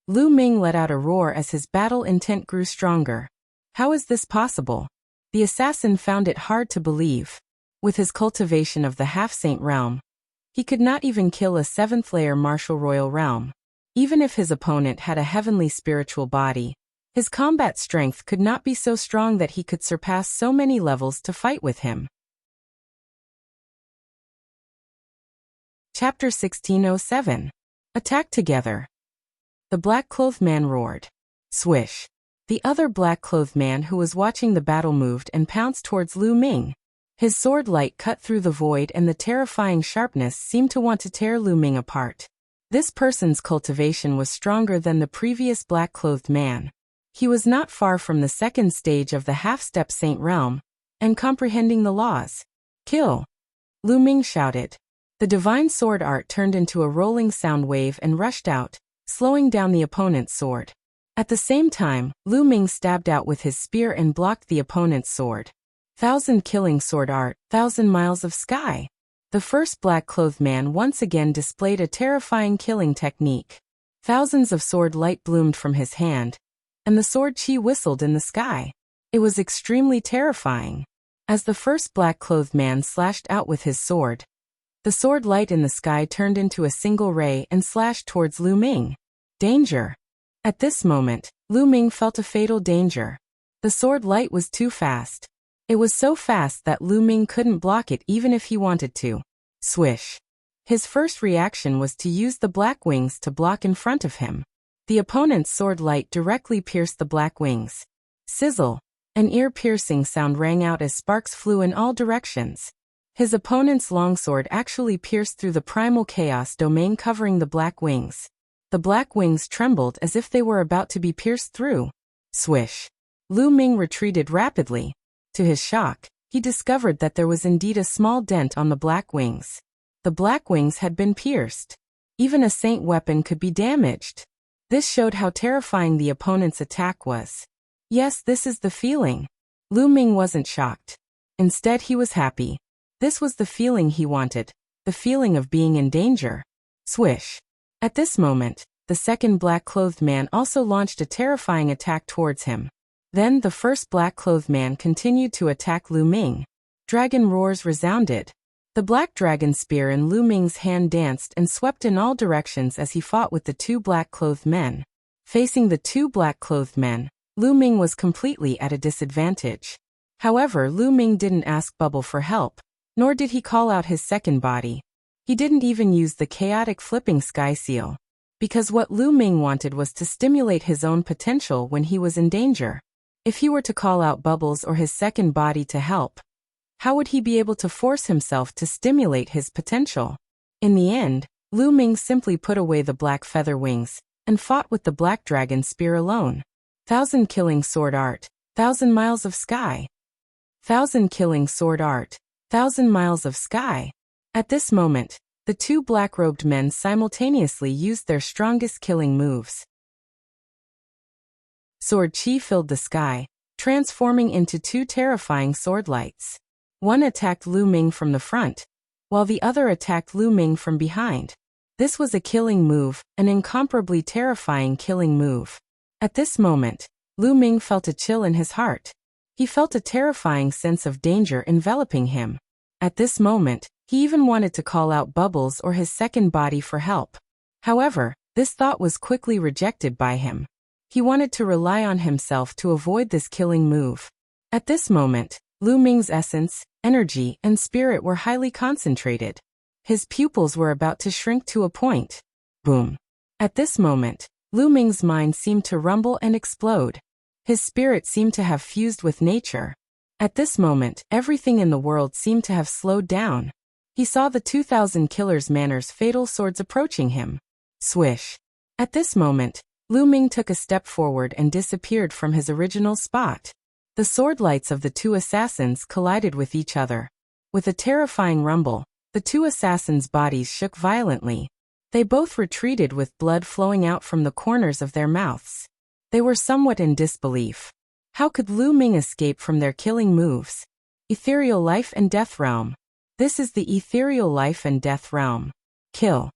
Lu Ming let out a roar as his battle intent grew stronger. How is this possible? The assassin found it hard to believe. With his cultivation of the half-saint realm, he could not even kill a 7th layer martial royal realm. Even if his opponent had a heavenly spiritual body, his combat strength could not be so strong that he could surpass so many levels to fight with him. Chapter 1607. Attack together. The black-clothed man roared. Swish. The other black-clothed man who was watching the battle moved and pounced towards Lu Ming. His sword light cut through the void and the terrifying sharpness seemed to want to tear Lu Ming apart. This person's cultivation was stronger than the previous black-clothed man. He was not far from the 2nd stage of the half-step saint realm, and comprehending the laws. Kill! Lu Ming shouted. The divine sword art turned into a rolling sound wave and rushed out, slowing down the opponent's sword. At the same time, Lu Ming stabbed out with his spear and blocked the opponent's sword. 1000 killing sword art, 1000 miles of sky. The first black-clothed man once again displayed a terrifying killing technique. Thousands of sword light bloomed from his hand, and the sword chi whistled in the sky. It was extremely terrifying. As the first black-clothed man slashed out with his sword, the sword light in the sky turned into a single ray and slashed towards Lu Ming. Danger! At this moment, Lu Ming felt a fatal danger. The sword light was too fast. It was so fast that Lu Ming couldn't block it even if he wanted to. Swish. His first reaction was to use the black wings to block in front of him. The opponent's sword light directly pierced the black wings. Sizzle. An ear-piercing sound rang out as sparks flew in all directions. His opponent's longsword actually pierced through the primal chaos domain covering the black wings. The black wings trembled as if they were about to be pierced through. Swish. Lu Ming retreated rapidly. To his shock, he discovered that there was indeed a small dent on the black wings. The black wings had been pierced. Even a saint weapon could be damaged. This showed how terrifying the opponent's attack was. Yes, this is the feeling. Lu Ming wasn't shocked. Instead, he was happy. This was the feeling he wanted, the feeling of being in danger. Swish. At this moment, the second black-clothed man also launched a terrifying attack towards him. Then the first black-clothed man continued to attack Lu Ming. Dragon roars resounded. The black dragon spear in Lu Ming's hand danced and swept in all directions as he fought with the two black-clothed men. Facing the two black-clothed men, Lu Ming was completely at a disadvantage. However, Lu Ming didn't ask Bubble for help, nor did he call out his second body. He didn't even use the chaotic flipping sky seal. Because what Lu Ming wanted was to stimulate his own potential when he was in danger. If he were to call out Bubbles or his second body to help, how would he be able to force himself to stimulate his potential? In the end, Lu Ming simply put away the black feather wings and fought with the black dragon spear alone. 1,000 killing sword art, 1,000 miles of sky. 1,000 killing sword art, 1,000 miles of sky. At this moment, the two black-robed men simultaneously used their strongest killing moves. Sword chi filled the sky, transforming into two terrifying sword lights. One attacked Lu Ming from the front, while the other attacked Lu Ming from behind. This was a killing move, an incomparably terrifying killing move. At this moment, Lu Ming felt a chill in his heart. He felt a terrifying sense of danger enveloping him. At this moment, he even wanted to call out Bubbles or his second body for help. However, this thought was quickly rejected by him. He wanted to rely on himself to avoid this killing move. At this moment, Lu Ming's essence, energy, and spirit were highly concentrated. His pupils were about to shrink to a point. Boom. At this moment, Lu Ming's mind seemed to rumble and explode. His spirit seemed to have fused with nature. At this moment, everything in the world seemed to have slowed down. He saw the 2,000 Killer's Manor's fatal swords approaching him. Swish. At this moment, Lu Ming took a step forward and disappeared from his original spot. The sword lights of the two assassins collided with each other. With a terrifying rumble, the two assassins' bodies shook violently. They both retreated with blood flowing out from the corners of their mouths. They were somewhat in disbelief. How could Lu Ming escape from their killing moves? Ethereal life and death realm. This is the ethereal life and death realm. Kill.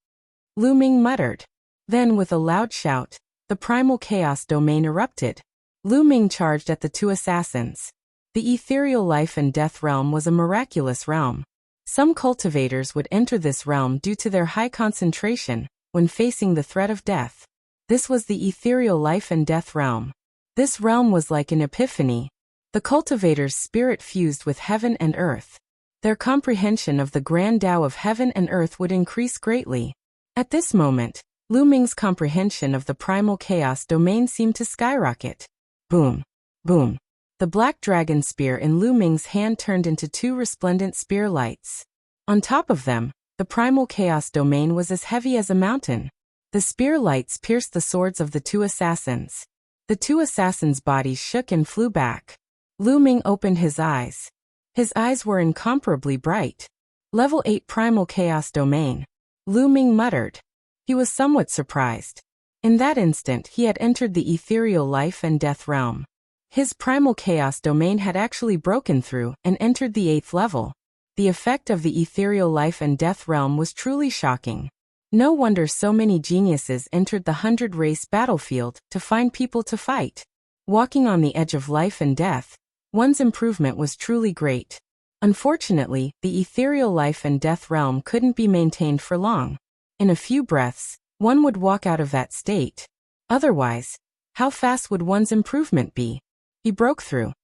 Lu Ming muttered. Then with a loud shout, the primal chaos domain erupted. Lu Ming charged at the two assassins. The ethereal life and death realm was a miraculous realm. Some cultivators would enter this realm due to their high concentration when facing the threat of death. This was the ethereal life and death realm. This realm was like an epiphany. The cultivator's spirit fused with heaven and earth. Their comprehension of the grand Tao of heaven and earth would increase greatly. At this moment, Lu Ming's comprehension of the primal chaos domain seemed to skyrocket. Boom. Boom. The black dragon spear in Lu Ming's hand turned into two resplendent spear lights. On top of them, the primal chaos domain was as heavy as a mountain. The spear lights pierced the swords of the two assassins. The two assassins' bodies shook and flew back. Lu Ming opened his eyes. His eyes were incomparably bright. Level 8 primal chaos domain. Lu Ming muttered. He was somewhat surprised. In that instant, he had entered the ethereal life and death realm. His primal chaos domain had actually broken through and entered the 8th level. The effect of the ethereal life and death realm was truly shocking. No wonder so many geniuses entered the 100-race battlefield to find people to fight. Walking on the edge of life and death, one's improvement was truly great. Unfortunately, the ethereal life and death realm couldn't be maintained for long. In a few breaths, one would walk out of that state. Otherwise, how fast would one's improvement be? He broke through.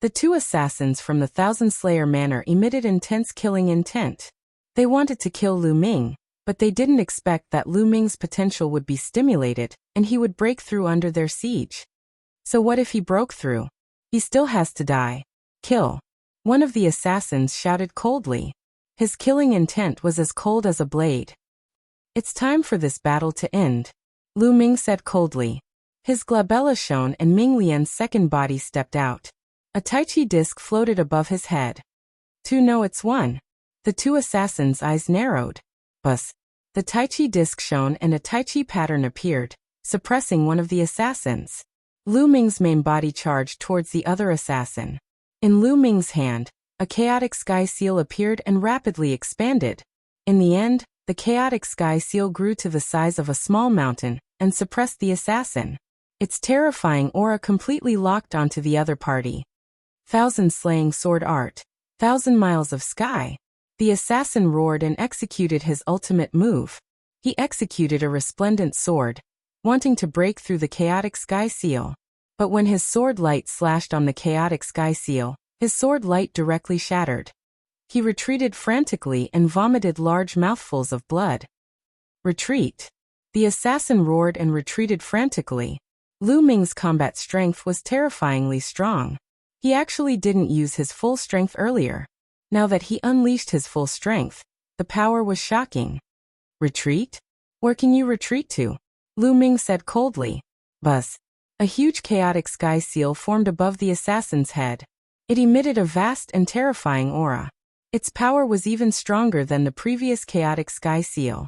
The two assassins from the Thousand Slayer Manor emitted intense killing intent. They wanted to kill Lu Ming, but they didn't expect that Lu Ming's potential would be stimulated and he would break through under their siege. So what if he broke through? He still has to die. Kill. One of the assassins shouted coldly. His killing intent was as cold as a blade. It's time for this battle to end, Lu Ming said coldly. His glabella shone and Ming Lian's second body stepped out. A Tai Chi disc floated above his head. To know it's one. The two assassins' eyes narrowed. Buzz. The Tai Chi disc shone and a Tai Chi pattern appeared, suppressing one of the assassins. Lu Ming's main body charged towards the other assassin. In Lu Ming's hand, a chaotic sky seal appeared and rapidly expanded. In the end, the chaotic sky seal grew to the size of a small mountain and suppressed the assassin. Its terrifying aura completely locked onto the other party. 1,000 slaying sword art. 1,000 miles of sky. The assassin roared and executed his ultimate move. He executed a resplendent sword, wanting to break through the chaotic sky seal. But when his sword light slashed on the chaotic sky seal, his sword light directly shattered. He retreated frantically and vomited large mouthfuls of blood. Retreat. The assassin roared and retreated frantically. Lu Ming's combat strength was terrifyingly strong. He actually didn't use his full strength earlier. Now that he unleashed his full strength, the power was shocking. Retreat? Where can you retreat to? Lu Ming said coldly. Buzz. A huge chaotic sky seal formed above the assassin's head. It emitted a vast and terrifying aura. Its power was even stronger than the previous chaotic sky seal.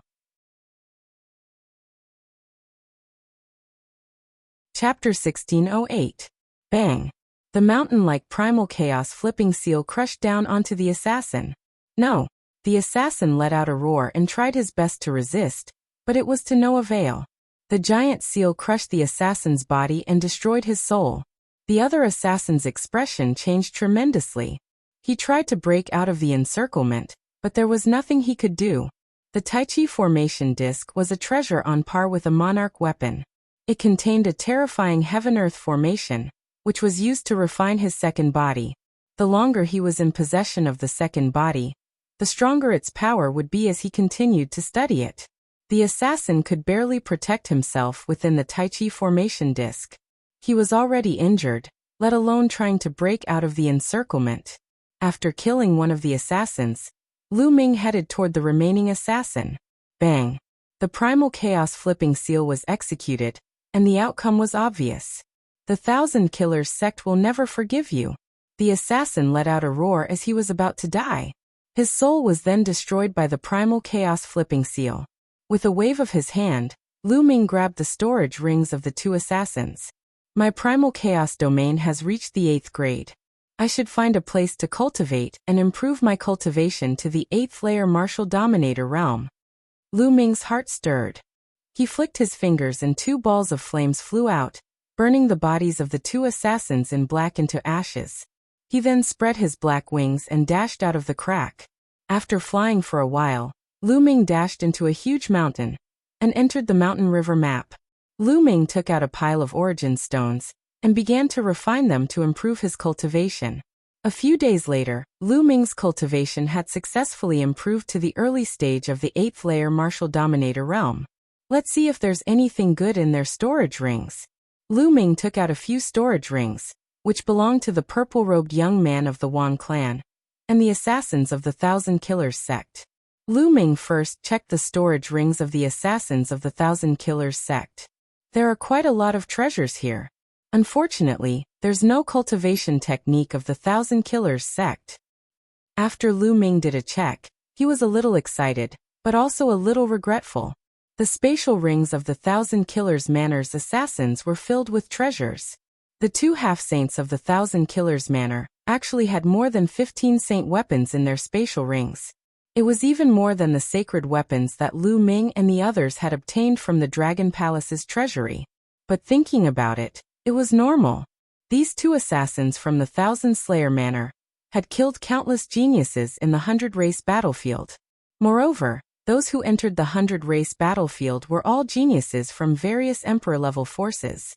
Chapter 1608. Bang. The mountain-like primal chaos flipping seal crushed down onto the assassin. No. The assassin let out a roar and tried his best to resist, but it was to no avail. The giant seal crushed the assassin's body and destroyed his soul. The other assassin's expression changed tremendously. He tried to break out of the encirclement, but there was nothing he could do. The Tai Chi formation disc was a treasure on par with a monarch weapon. It contained a terrifying heaven-earth formation, which was used to refine his second body. The longer he was in possession of the second body, the stronger its power would be as he continued to study it. The assassin could barely protect himself within the Tai Chi formation disc. He was already injured, let alone trying to break out of the encirclement. After killing one of the assassins, Lu Ming headed toward the remaining assassin. Bang! The primal chaos flipping seal was executed, and the outcome was obvious. The 1,000 Killers sect will never forgive you. The assassin let out a roar as he was about to die. His soul was then destroyed by the primal chaos flipping seal. With a wave of his hand, Lu Ming grabbed the storage rings of the two assassins. My primal chaos domain has reached the 8th grade. I should find a place to cultivate and improve my cultivation to the 8th layer martial dominator realm. Lu Ming's heart stirred. He flicked his fingers and 2 balls of flames flew out, burning the bodies of the 2 assassins in black into ashes. He then spread his black wings and dashed out of the crack. After flying for a while, Lu Ming dashed into a huge mountain and entered the mountain river map. Lu Ming took out a pile of origin stones and began to refine them to improve his cultivation. A few days later, Lu Ming's cultivation had successfully improved to the early stage of the 8th layer martial dominator realm. Let's see if there's anything good in their storage rings. Lu Ming took out a few storage rings, which belonged to the purple-robed young man of the Wan clan, and the assassins of the 1,000 Killers sect. Lu Ming first checked the storage rings of the assassins of the 1,000 Killers sect. There are quite a lot of treasures here. Unfortunately, there's no cultivation technique of the 1,000 Killers sect. After Lu Ming did a check, he was a little excited, but also a little regretful. The spatial rings of the 1,000 Killers Manor's assassins were filled with treasures. The 2 half-saints of the 1,000 Killers Manor actually had more than 15 saint weapons in their spatial rings. It was even more than the sacred weapons that Lu Ming and the others had obtained from the Dragon Palace's treasury. But thinking about it, it was normal. These 2 assassins from the 1,000 Slayer Manor had killed countless geniuses in the 100 race battlefield. Moreover, those who entered the 100 race battlefield were all geniuses from various emperor-level forces.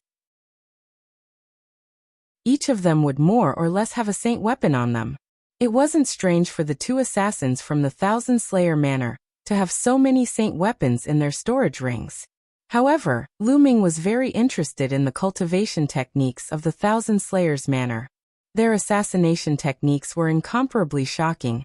Each of them would more or less have a saint weapon on them. It wasn't strange for the 2 assassins from the 1,000 Slayer Manor to have so many saint weapons in their storage rings. However, Lu Ming was very interested in the cultivation techniques of the 1,000 Slayers Manor. Their assassination techniques were incomparably shocking,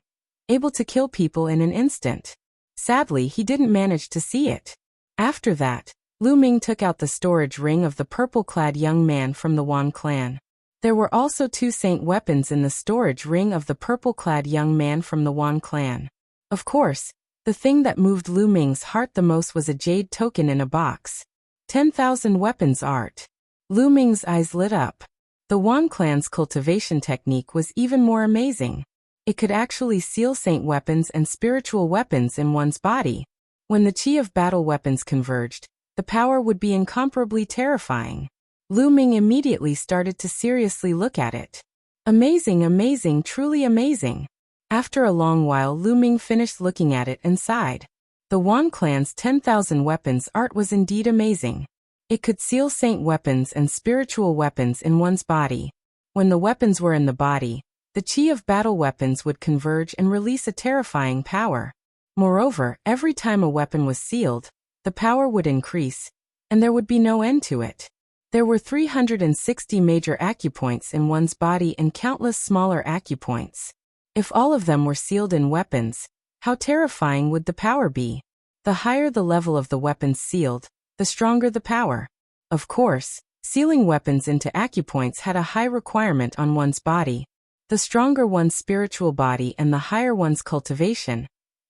able to kill people in an instant. Sadly, he didn't manage to see it. After that, Lu Ming took out the storage ring of the purple-clad young man from the Wan clan. There were also 2 saint weapons in the storage ring of the purple-clad young man from the Wan clan. Of course, the thing that moved Lu Ming's heart the most was a jade token in a box. 10,000 weapons art. Lu Ming's eyes lit up. The Wan clan's cultivation technique was even more amazing. It could actually seal saint weapons and spiritual weapons in one's body. When the chi of battle weapons converged, the power would be incomparably terrifying. Lu Ming immediately started to seriously look at it. Amazing, amazing, truly amazing. After a long while, Lu Ming finished looking at it and sighed. The Wan clan's 10,000 weapons art was indeed amazing. It could seal saint weapons and spiritual weapons in one's body. When the weapons were in the body, the chi of battle weapons would converge and release a terrifying power. Moreover, every time a weapon was sealed, the power would increase, and there would be no end to it. There were 360 major acupoints in one's body and countless smaller acupoints. If all of them were sealed in weapons, how terrifying would the power be? The higher the level of the weapons sealed, the stronger the power. Of course, sealing weapons into acupoints had a high requirement on one's body. The stronger one's spiritual body and the higher one's cultivation,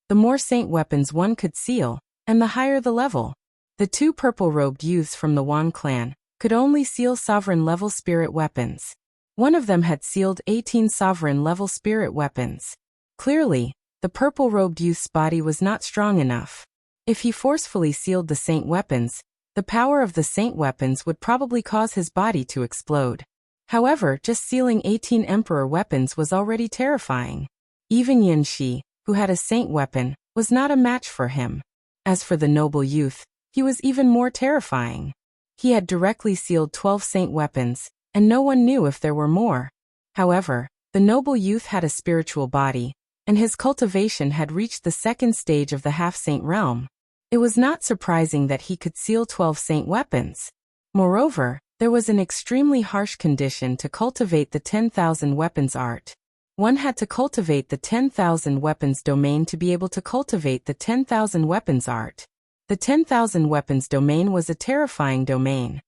the more saint weapons one could seal, and the higher the level. The 2 purple-robed youths from the Wan clan could only seal sovereign-level spirit weapons. One of them had sealed 18 sovereign-level spirit weapons. Clearly, the purple-robed youth's body was not strong enough. If he forcefully sealed the saint weapons, the power of the saint weapons would probably cause his body to explode. However, just sealing 18 emperor weapons was already terrifying. Even Yin Shi, who had a saint weapon, was not a match for him. As for the noble youth, he was even more terrifying. He had directly sealed 12 saint weapons, and no one knew if there were more. However, the noble youth had a spiritual body, and his cultivation had reached the 2nd stage of the half-saint realm. It was not surprising that he could seal 12 saint weapons. Moreover, there was an extremely harsh condition to cultivate the 10,000 weapons art. One had to cultivate the 10,000 weapons domain to be able to cultivate the 10,000 weapons art. The 10,000 weapons domain was a terrifying domain.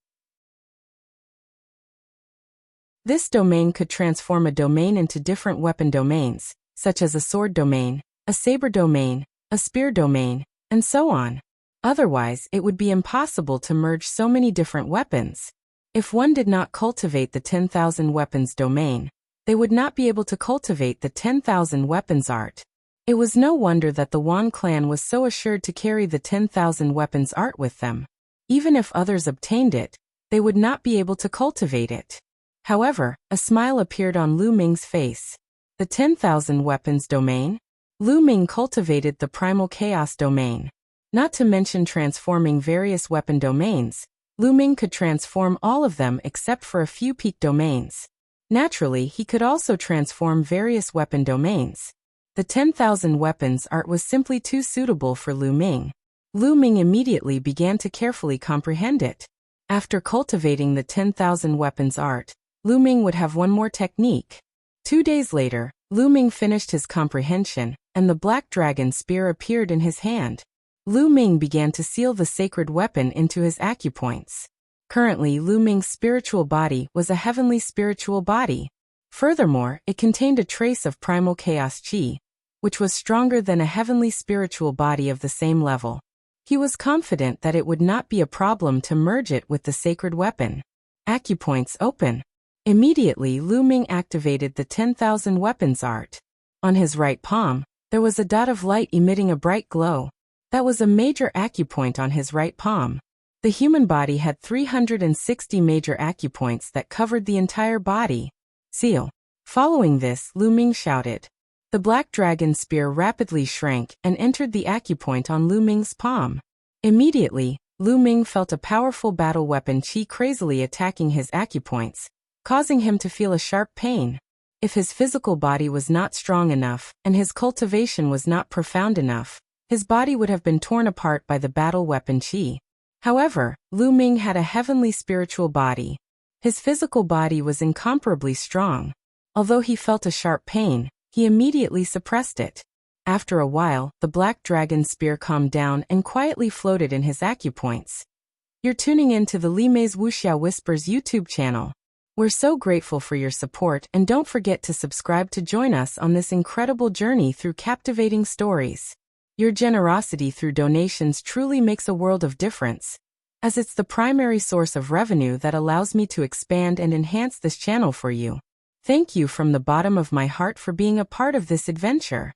This domain could transform a domain into different weapon domains, such as a sword domain, a saber domain, a spear domain, and so on. Otherwise, it would be impossible to merge so many different weapons. If one did not cultivate the 10,000 weapons domain, they would not be able to cultivate the 10,000 weapons art. It was no wonder that the Wan clan was so assured to carry the 10,000 weapons art with them. Even if others obtained it, they would not be able to cultivate it. However, a smile appeared on Lu Ming's face. The 10,000 weapons domain? Lu Ming cultivated the primal chaos domain. Not to mention transforming various weapon domains, Lu Ming could transform all of them except for a few peak domains. Naturally, he could also transform various weapon domains. The 10,000 weapons art was simply too suitable for Lu Ming. Lu Ming immediately began to carefully comprehend it. After cultivating the 10,000 weapons art, Lu Ming would have one more technique. 2 days later, Lu Ming finished his comprehension, and the black dragon spear appeared in his hand. Lu Ming began to seal the sacred weapon into his acupoints. Currently, Lu Ming's spiritual body was a heavenly spiritual body. Furthermore, it contained a trace of primal chaos chi, which was stronger than a heavenly spiritual body of the same level. He was confident that it would not be a problem to merge it with the sacred weapon. Acupoints open. Immediately, Lu Ming activated the 10,000 weapons art. On his right palm, there was a dot of light emitting a bright glow. That was a major acupoint on his right palm. The human body had 360 major acupoints that covered the entire body. Seal. Following this, Lu Ming shouted. The black dragon spear rapidly shrank and entered the acupoint on Lu Ming's palm. Immediately, Lu Ming felt a powerful battle weapon chi crazily attacking his acupoints, causing him to feel a sharp pain. If his physical body was not strong enough and his cultivation was not profound enough, his body would have been torn apart by the battle weapon chi. However, Lu Ming had a heavenly spiritual body. His physical body was incomparably strong. Although he felt a sharp pain, he immediately suppressed it. After a while, the black dragon spear calmed down and quietly floated in his acupoints. You're tuning in to the Li Mei's Wuxia Whispers YouTube channel. We're so grateful for your support, and don't forget to subscribe to join us on this incredible journey through captivating stories. Your generosity through donations truly makes a world of difference, as it's the primary source of revenue that allows me to expand and enhance this channel for you. Thank you from the bottom of my heart for being a part of this adventure.